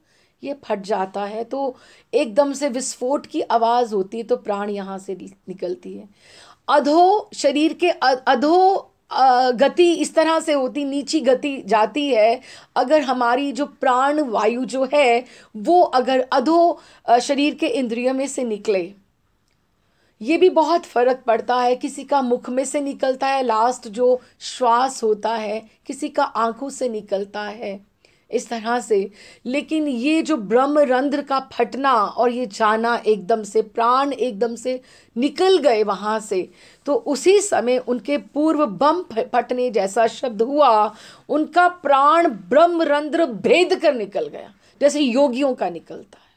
ये फट जाता है, तो एकदम से विस्फोट की आवाज होती है, तो प्राण यहाँ से निकलती है। शरीर के अधो गति इस तरह से होती, नीची गति जाती है। अगर हमारी जो प्राण वायु जो है वो अगर शरीर के इंद्रियों में से निकले, ये भी बहुत फर्क पड़ता है। किसी का मुख में से निकलता है लास्ट जो श्वास होता है, किसी का आंखों से निकलता है, इस तरह से। लेकिन ये जो ब्रह्मरंध्र का फटना और ये जाना, एकदम से प्राण एकदम से निकल गए वहाँ से, तो उसी समय उनके पूर्व बम फटने जैसा शब्द हुआ, उनका प्राण ब्रह्मरंध्र भेद कर निकल गया, जैसे योगियों का निकलता है,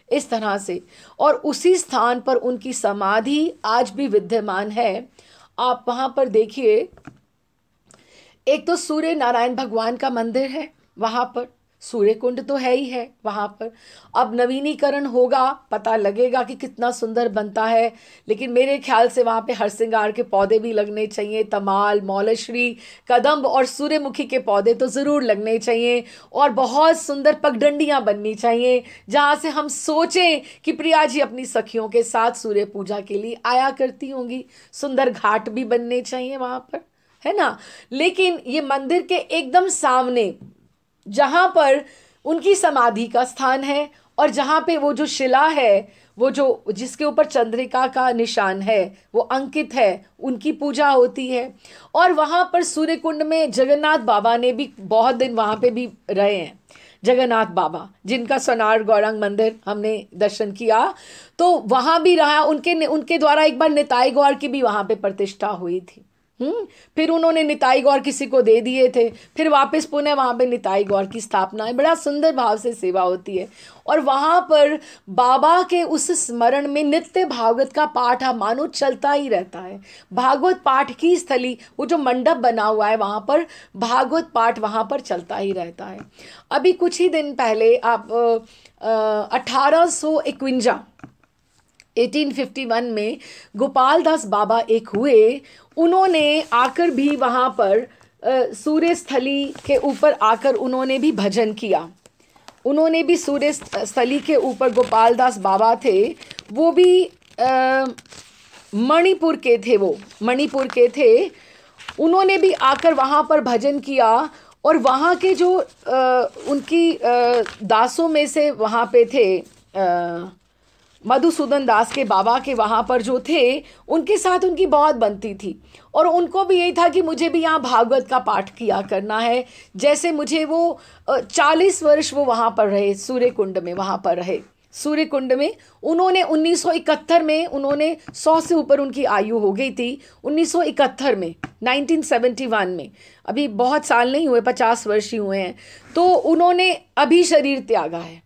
इस तरह से। और उसी स्थान पर उनकी समाधि आज भी विद्यमान है। आप वहाँ पर देखिए, एक तो सूर्य नारायण भगवान का मंदिर है, वहाँ पर सूर्य कुंड तो है ही है वहाँ पर। अब नवीनीकरण होगा, पता लगेगा कि कितना सुंदर बनता है। लेकिन मेरे ख्याल से वहाँ पे हरसिंगार के पौधे भी लगने चाहिए, तमाल, मौलश्री, कदम्ब और सूर्यमुखी के पौधे तो ज़रूर लगने चाहिए। और बहुत सुंदर पगडंडियाँ बननी चाहिए, जहाँ से हम सोचें कि प्रिया जी अपनी सखियों के साथ सूर्य पूजा के लिए आया करती होंगी। सुंदर घाट भी बनने चाहिए वहाँ पर, है ना। लेकिन ये मंदिर के एकदम सामने, जहाँ पर उनकी समाधि का स्थान है, और जहाँ पे वो जो शिला है, वो जो जिसके ऊपर चंद्रिका का निशान है, वो अंकित है, उनकी पूजा होती है। और वहाँ पर सूर्य कुंड में जगन्नाथ बाबा ने भी बहुत दिन वहाँ पे भी रहे हैं। जगन्नाथ बाबा जिनका सोनार गौरांग मंदिर हमने दर्शन किया, तो वहाँ भी रहा। उनके द्वारा एक बार निताई गौर की भी वहाँ पे प्रतिष्ठा हुई थी। फिर उन्होंने निताई गौर किसी को दे दिए थे, फिर वापस पुनः वहाँ पे निताई गौर की स्थापना है। बड़ा सुंदर भाव से सेवा होती है। और वहाँ पर बाबा के उस स्मरण में नित्य भागवत का पाठ मानो चलता ही रहता है। भागवत पाठ की स्थली, वो जो मंडप बना हुआ है वहाँ पर भागवत पाठ वहाँ पर चलता ही रहता है। अभी कुछ ही दिन पहले आप 1851 में गोपाल दास बाबा एक हुए। उन्होंने आकर भी वहाँ पर सूर्य स्थली के ऊपर आकर उन्होंने भी भजन किया। उन्होंने भी सूर्य स्थली के ऊपर, गोपाल दास बाबा थे, वो भी मणिपुर के थे, वो मणिपुर के थे। उन्होंने भी आकर वहाँ पर भजन किया। और वहाँ के जो उनकी दासों में से वहाँ पे थे मधुसूदन दास के बाबा के वहाँ पर जो थे, उनके साथ उनकी बहुत बनती थी। और उनको भी यही था कि मुझे भी यहाँ भागवत का पाठ किया करना है। जैसे मुझे वो 40 वर्ष वो वहाँ पर रहे, सूर्य कुंड में वहाँ पर रहे। सूर्य कुंड में उन्होंने 1971 में, उन्होंने 100 से ऊपर उनकी आयु हो गई थी 1971 में, 1971 में। अभी बहुत साल नहीं हुए, 50 वर्ष ही हुए हैं। तो उन्होंने अभी शरीर त्यागा है,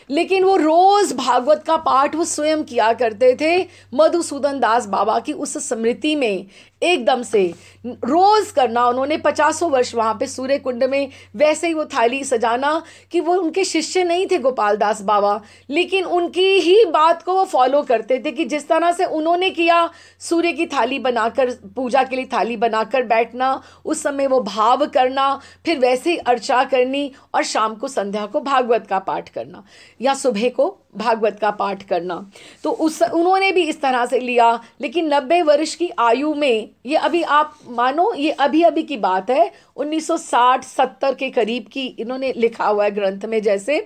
लेकिन वो रोज भागवत का पाठ वो स्वयं किया करते थे। मधुसूदन दास बाबा की उस स्मृति में एकदम से रोज करना उन्होंने 50 वर्ष वहाँ पे सूर्य कुंड में। वैसे ही वो थाली सजाना, कि वो उनके शिष्य नहीं थे गोपाल दास बाबा, लेकिन उनकी ही बात को वो फॉलो करते थे कि जिस तरह से उन्होंने किया, सूर्य की थाली बनाकर, पूजा के लिए थाली बनाकर बैठना, उस समय वो भाव करना, फिर वैसे ही अर्चा करनी, और शाम को संध्या को भागवत का पाठ करना या सुबह को भागवत का पाठ करना। तो उन्होंने भी इस तरह से लिया। लेकिन 90 वर्ष की आयु में, ये अभी आप मानो ये अभी अभी की बात है, 1960-70 के करीब की इन्होंने लिखा हुआ है ग्रंथ में जैसे।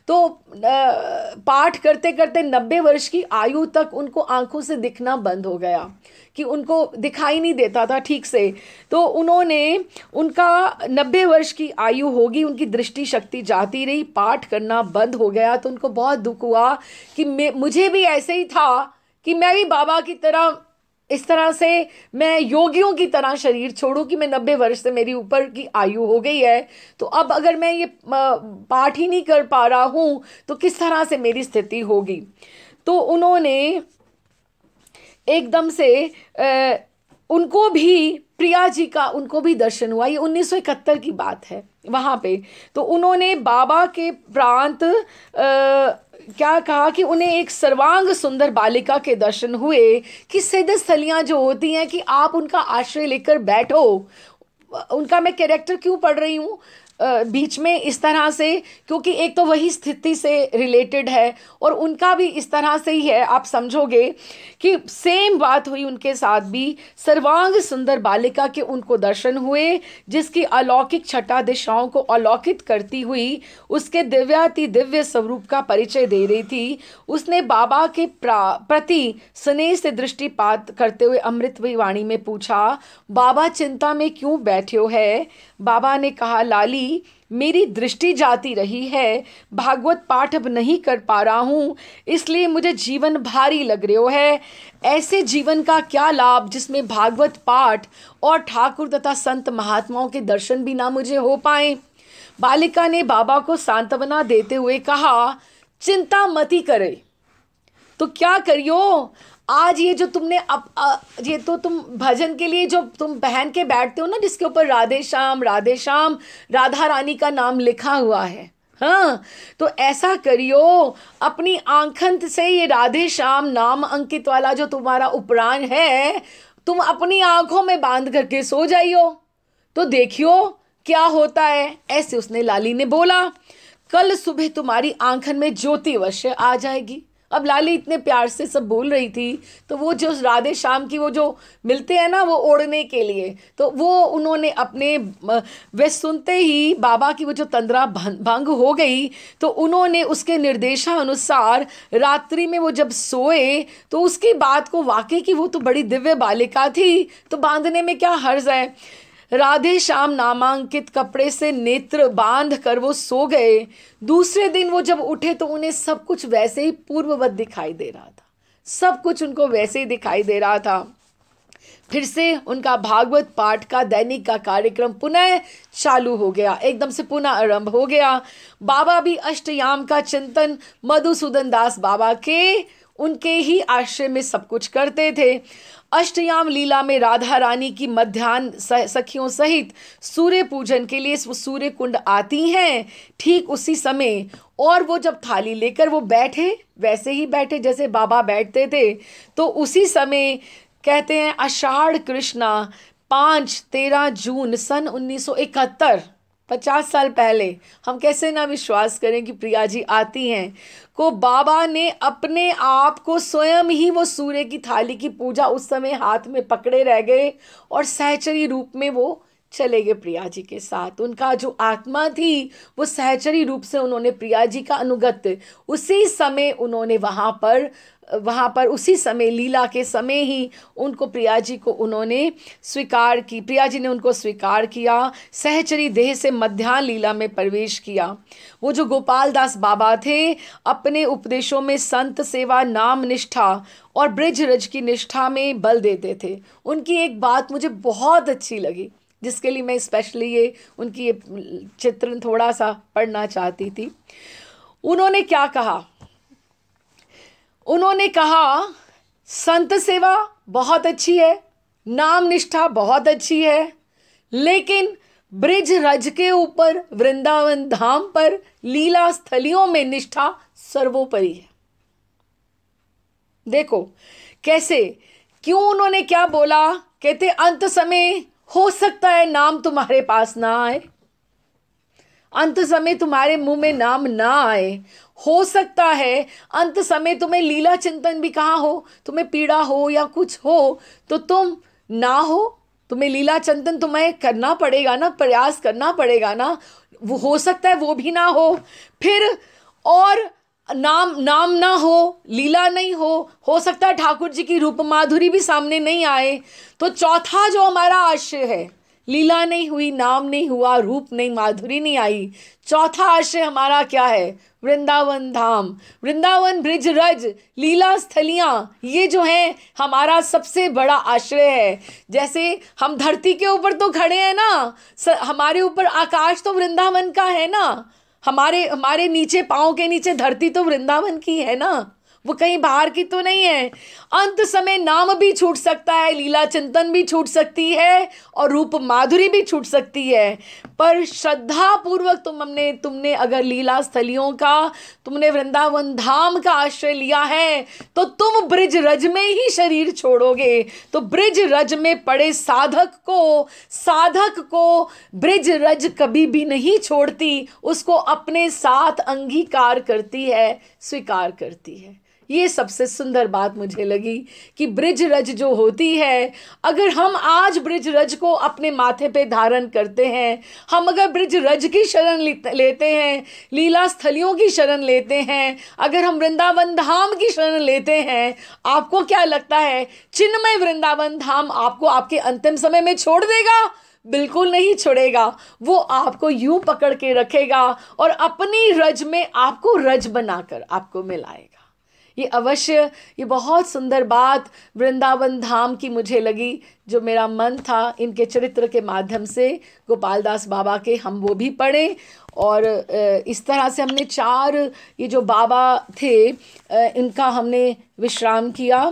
तो पाठ करते करते 90 वर्ष की आयु तक उनको आंखों से दिखना बंद हो गया, कि उनको दिखाई नहीं देता था ठीक से। तो उन्होंने, उनका 90 वर्ष की आयु होगी, उनकी दृष्टि शक्ति जाती रही, पाठ करना बंद हो गया। तो उनको बहुत दुख हुआ कि मुझे भी ऐसे ही था, कि मैं भी बाबा की तरह, इस तरह से मैं योगियों की तरह शरीर छोड़ूं, कि मैं 90 वर्ष से मेरी ऊपर की आयु हो गई है, तो अब अगर मैं ये पाठ ही नहीं कर पा रहा हूँ तो किस तरह से मेरी स्थिति होगी। तो उन्होंने एकदम से उनको भी, प्रिया जी का उनको भी दर्शन हुआ। ये 1971 की बात है वहाँ पे। तो उन्होंने बाबा के प्रांत क्या कहा कि उन्हें एक सर्वांग सुंदर बालिका के दर्शन हुए, कि सिद्ध स्थलियाँ जो होती हैं कि आप उनका आश्रय लेकर बैठो। उनका मैं कैरेक्टर क्यों पढ़ रही हूँ बीच में इस तरह से, क्योंकि एक तो वही स्थिति से रिलेटेड है, और उनका भी इस तरह से ही है। आप समझोगे कि सेम बात हुई उनके साथ भी। सर्वांग सुंदर बालिका के उनको दर्शन हुए, जिसकी अलौकिक छटा दिशाओं को अलौकित करती हुई उसके दिव्याति दिव्य स्वरूप का परिचय दे रही थी। उसने बाबा के प्रति स्नेह से दृष्टिपात करते हुए अमृतमयी वाणी में पूछा, बाबा चिंता में क्यों बैठे हो है? बाबा ने कहा, लाली मेरी दृष्टि जाती रही है, भागवत पाठ अब नहीं कर पा रहा हूँ, इसलिए मुझे जीवन भारी लग रहा है। ऐसे जीवन का क्या लाभ जिसमें भागवत पाठ और ठाकुर तथा संत महात्माओं के दर्शन भी ना मुझे हो पाए। बालिका ने बाबा को सांत्वना देते हुए कहा, चिंता मती करे तो क्या करियो, आज ये जो तुमने ये तो तुम भजन के लिए जो तुम पहन के बैठते हो ना, जिसके ऊपर राधे श्याम राधा रानी का नाम लिखा हुआ है, हाँ, तो ऐसा करियो, अपनी आंखन से ये राधे श्याम नाम अंकित वाला जो तुम्हारा उपरान है, तुम अपनी आंखों में बांध करके सो जाइयो, तो देखियो क्या होता है। ऐसे उसने, लाली ने बोला, कल सुबह तुम्हारी आंखन में ज्योति अवश्य आ जाएगी। अब लाली इतने प्यार से सब बोल रही थी, तो वो जो राधे श्याम की वो जो मिलते हैं ना वो ओढ़ने के लिए, तो वो उन्होंने अपने वे सुनते ही बाबा की वो जो तंद्रा भंग हो गई, तो उन्होंने उसके निर्देशानुसार रात्रि में वो जब सोए तो उसकी बात को वाकई की वो तो बड़ी दिव्य बालिका थी, तो बांधने में क्या हर्ज है। राधे श्याम नामांकित कपड़े से नेत्र बांध कर वो सो गए। दूसरे दिन वो जब उठे तो उन्हें सब कुछ वैसे ही पूर्ववत दिखाई दे रहा था, सब कुछ उनको वैसे ही दिखाई दे रहा था। फिर से उनका भागवत पाठ का दैनिक का कार्यक्रम पुनः चालू हो गया, एकदम से पुनः आरंभ हो गया। बाबा भी अष्टयाम का चिंतन मधुसूदन दास बाबा के उनके ही आश्रय में सब कुछ करते थे। अष्टयाम लीला में राधा रानी की मध्यान्ह सखियों सहित सूर्य पूजन के लिए सूर्य कुंड आती हैं ठीक उसी समय, और वो जब थाली लेकर वो बैठे, वैसे ही बैठे जैसे बाबा बैठते थे, तो उसी समय कहते हैं आषाढ़ कृष्णा 5-13 जून सन 1971, 50 साल पहले, हम कैसे ना विश्वास करें कि प्रिया जी आती हैं, को बाबा ने अपने आप को स्वयं ही वो सूर्य की थाली की पूजा उस समय हाथ में पकड़े रह गए और सहचरी रूप में वो चले गए प्रिया जी के साथ। उनका जो आत्मा थी वो सहचरी रूप से उन्होंने प्रिया जी का अनुगत्य उसी समय उन्होंने वहाँ पर उसी समय लीला के समय ही उनको प्रिया जी को उन्होंने स्वीकार की, प्रिया जी ने उनको स्वीकार किया, सहचरी देह से मध्यान्ह लीला में प्रवेश किया। वो जो गोपाल दास बाबा थे अपने उपदेशों में संत सेवा, नाम निष्ठा और ब्रिज रज की निष्ठा में बल देते थे। उनकी एक बात मुझे बहुत अच्छी लगी, जिसके लिए मैं स्पेशली ये उनकी ये चित्रण थोड़ा सा पढ़ना चाहती थी। उन्होंने क्या कहा, उन्होंने कहा संत सेवा बहुत अच्छी है, नाम निष्ठा बहुत अच्छी है, लेकिन ब्रिज रज के ऊपर, वृंदावन धाम पर, लीला स्थलियों में निष्ठा सर्वोपरि है। देखो कैसे, क्यों, उन्होंने क्या बोला, कहते अंत समय हो सकता है नाम तुम्हारे पास ना आए, अंत समय तुम्हारे मुंह में नाम ना आए, हो सकता है अंत समय तुम्हें लीला चिंतन भी कहाँ हो, तुम्हें पीड़ा हो या कुछ हो तो तुम ना हो, तुम्हें लीला चिंतन तुम्हें करना पड़ेगा ना, प्रयास करना पड़ेगा ना, वो हो सकता है वो भी ना हो, फिर और नाम ना हो, लीला नहीं हो सकता है ठाकुर जी की रूप माधुरी भी सामने नहीं आए। तो चौथा जो हमारा आश्रय है, लीला नहीं हुई, नाम नहीं हुआ, रूप नहीं, माधुरी नहीं आई, चौथा आश्रय हमारा क्या है, वृंदावन धाम, वृंदावन ब्रिज रज लीला स्थलियाँ, ये जो है हमारा सबसे बड़ा आश्रय है। जैसे हम धरती के ऊपर तो खड़े हैं ना, हमारे ऊपर आकाश तो वृंदावन का है ना, हमारे नीचे, पाँव के नीचे धरती तो वृंदावन की है ना, वो कहीं बाहर की तो नहीं है। अंत समय नाम भी छूट सकता है, लीला चिंतन भी छूट सकती है और रूप माधुरी भी छूट सकती है, पर श्रद्धा पूर्वक तुमने अगर लीला स्थलियों का, तुमने वृंदावन धाम का आश्रय लिया है तो तुम ब्रिज रज में ही शरीर छोड़ोगे। तो ब्रिज रज में पड़े साधक को ब्रिज रज कभी भी नहीं छोड़ती, उसको अपने साथ अंगीकार करती है, स्वीकार करती है। ये सबसे सुंदर बात मुझे लगी कि ब्रिज रज जो होती है, अगर हम आज ब्रिज रज को अपने माथे पे धारण करते हैं, हम अगर ब्रिज रज की शरण लेते हैं, लीला स्थलियों की शरण लेते हैं, अगर हम वृंदावन धाम की शरण लेते हैं, आपको क्या लगता है चिन्मय वृंदावन धाम आपको आपके अंतिम समय में छोड़ देगा? बिल्कुल नहीं छोड़ेगा। वो आपको यूं पकड़ के रखेगा और अपनी रज में आपको रज बनाकर आपको मिलाएगा। ये अवश्य, ये बहुत सुंदर बात वृंदावन धाम की मुझे लगी, जो मेरा मन था इनके चरित्र के माध्यम से, गोपाल दास बाबा के हम वो भी पढ़ें। और इस तरह से हमने 4 ये जो बाबा थे इनका हमने विश्राम किया।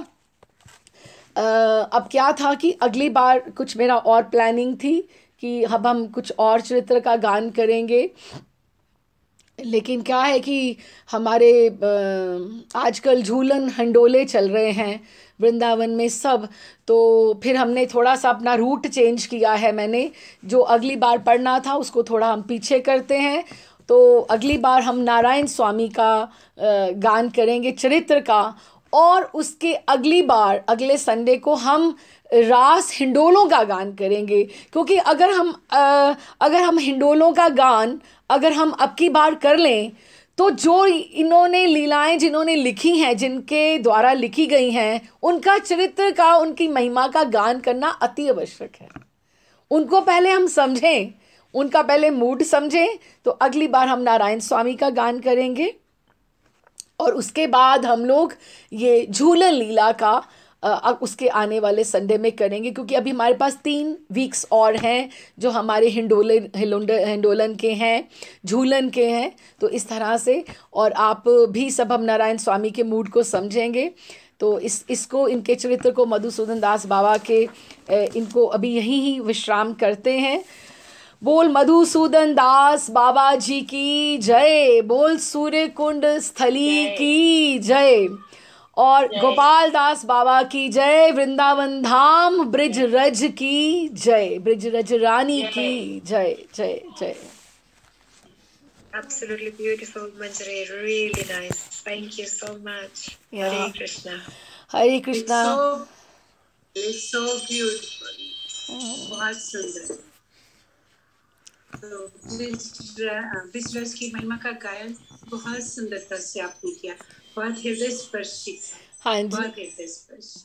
अब क्या था कि अगली बार कुछ मेरा और प्लानिंग थी कि अब हम कुछ और चरित्र का गान करेंगे, लेकिन क्या है कि हमारे आजकल झूलन हंडोले चल रहे हैं वृंदावन में सब, तो फिर हमने थोड़ा सा अपना रूट चेंज किया है। मैंने जो अगली बार पढ़ना था उसको थोड़ा हम पीछे करते हैं तो अगली बार हम नारायण स्वामी का गान करेंगे, चरित्र का। और उसके अगली बार, अगले संडे को हम रास हिंडोलों का गान करेंगे, क्योंकि अगर हम हिंडोलों का गान अगर हम अब की बार कर लें, तो जो इन्होंने लीलाएं जिन्होंने लिखी हैं, जिनके द्वारा लिखी गई हैं, उनका चरित्र का, उनकी महिमा का गान करना अति आवश्यक है। उनको पहले हम समझें, उनका पहले मूड समझें। तो अगली बार हम नारायण स्वामी का गान करेंगे, और उसके बाद हम लोग ये झूलन लीला का उसके आने वाले संडे में करेंगे, क्योंकि अभी हमारे पास 3 वीक्स और हैं जो हमारे हिंडोलन के हैं, झूलन के हैं। तो इस तरह से, और आप भी सब हम नारायण स्वामी के मूड को समझेंगे। तो इसको, इनके चरित्र को मधुसूदन दास बाबा के इनको अभी यहीं ही विश्राम करते हैं। बोल मधुसूदन दास बाबा जी की जय, बोल सूर्य कुंड स्थली की जय, और गोपाल दास बाबा की जय, वृंदावन धाम ब्रिज रज की जय, ब्रिज रज रानी की जय जय जय। Absolutely beautiful, Manjari. Really nice. Thank you so much. Yeah. Hare Krishna. Hare Krishna. It's so beautiful. बहुत सुंदर। तो ब्रिज की महिमा का गायन बहुत सुंदरता से आपने किया, बहुत हृदय स्पर्शी। हाँ जी, बहुत हृदय स्पर्शी।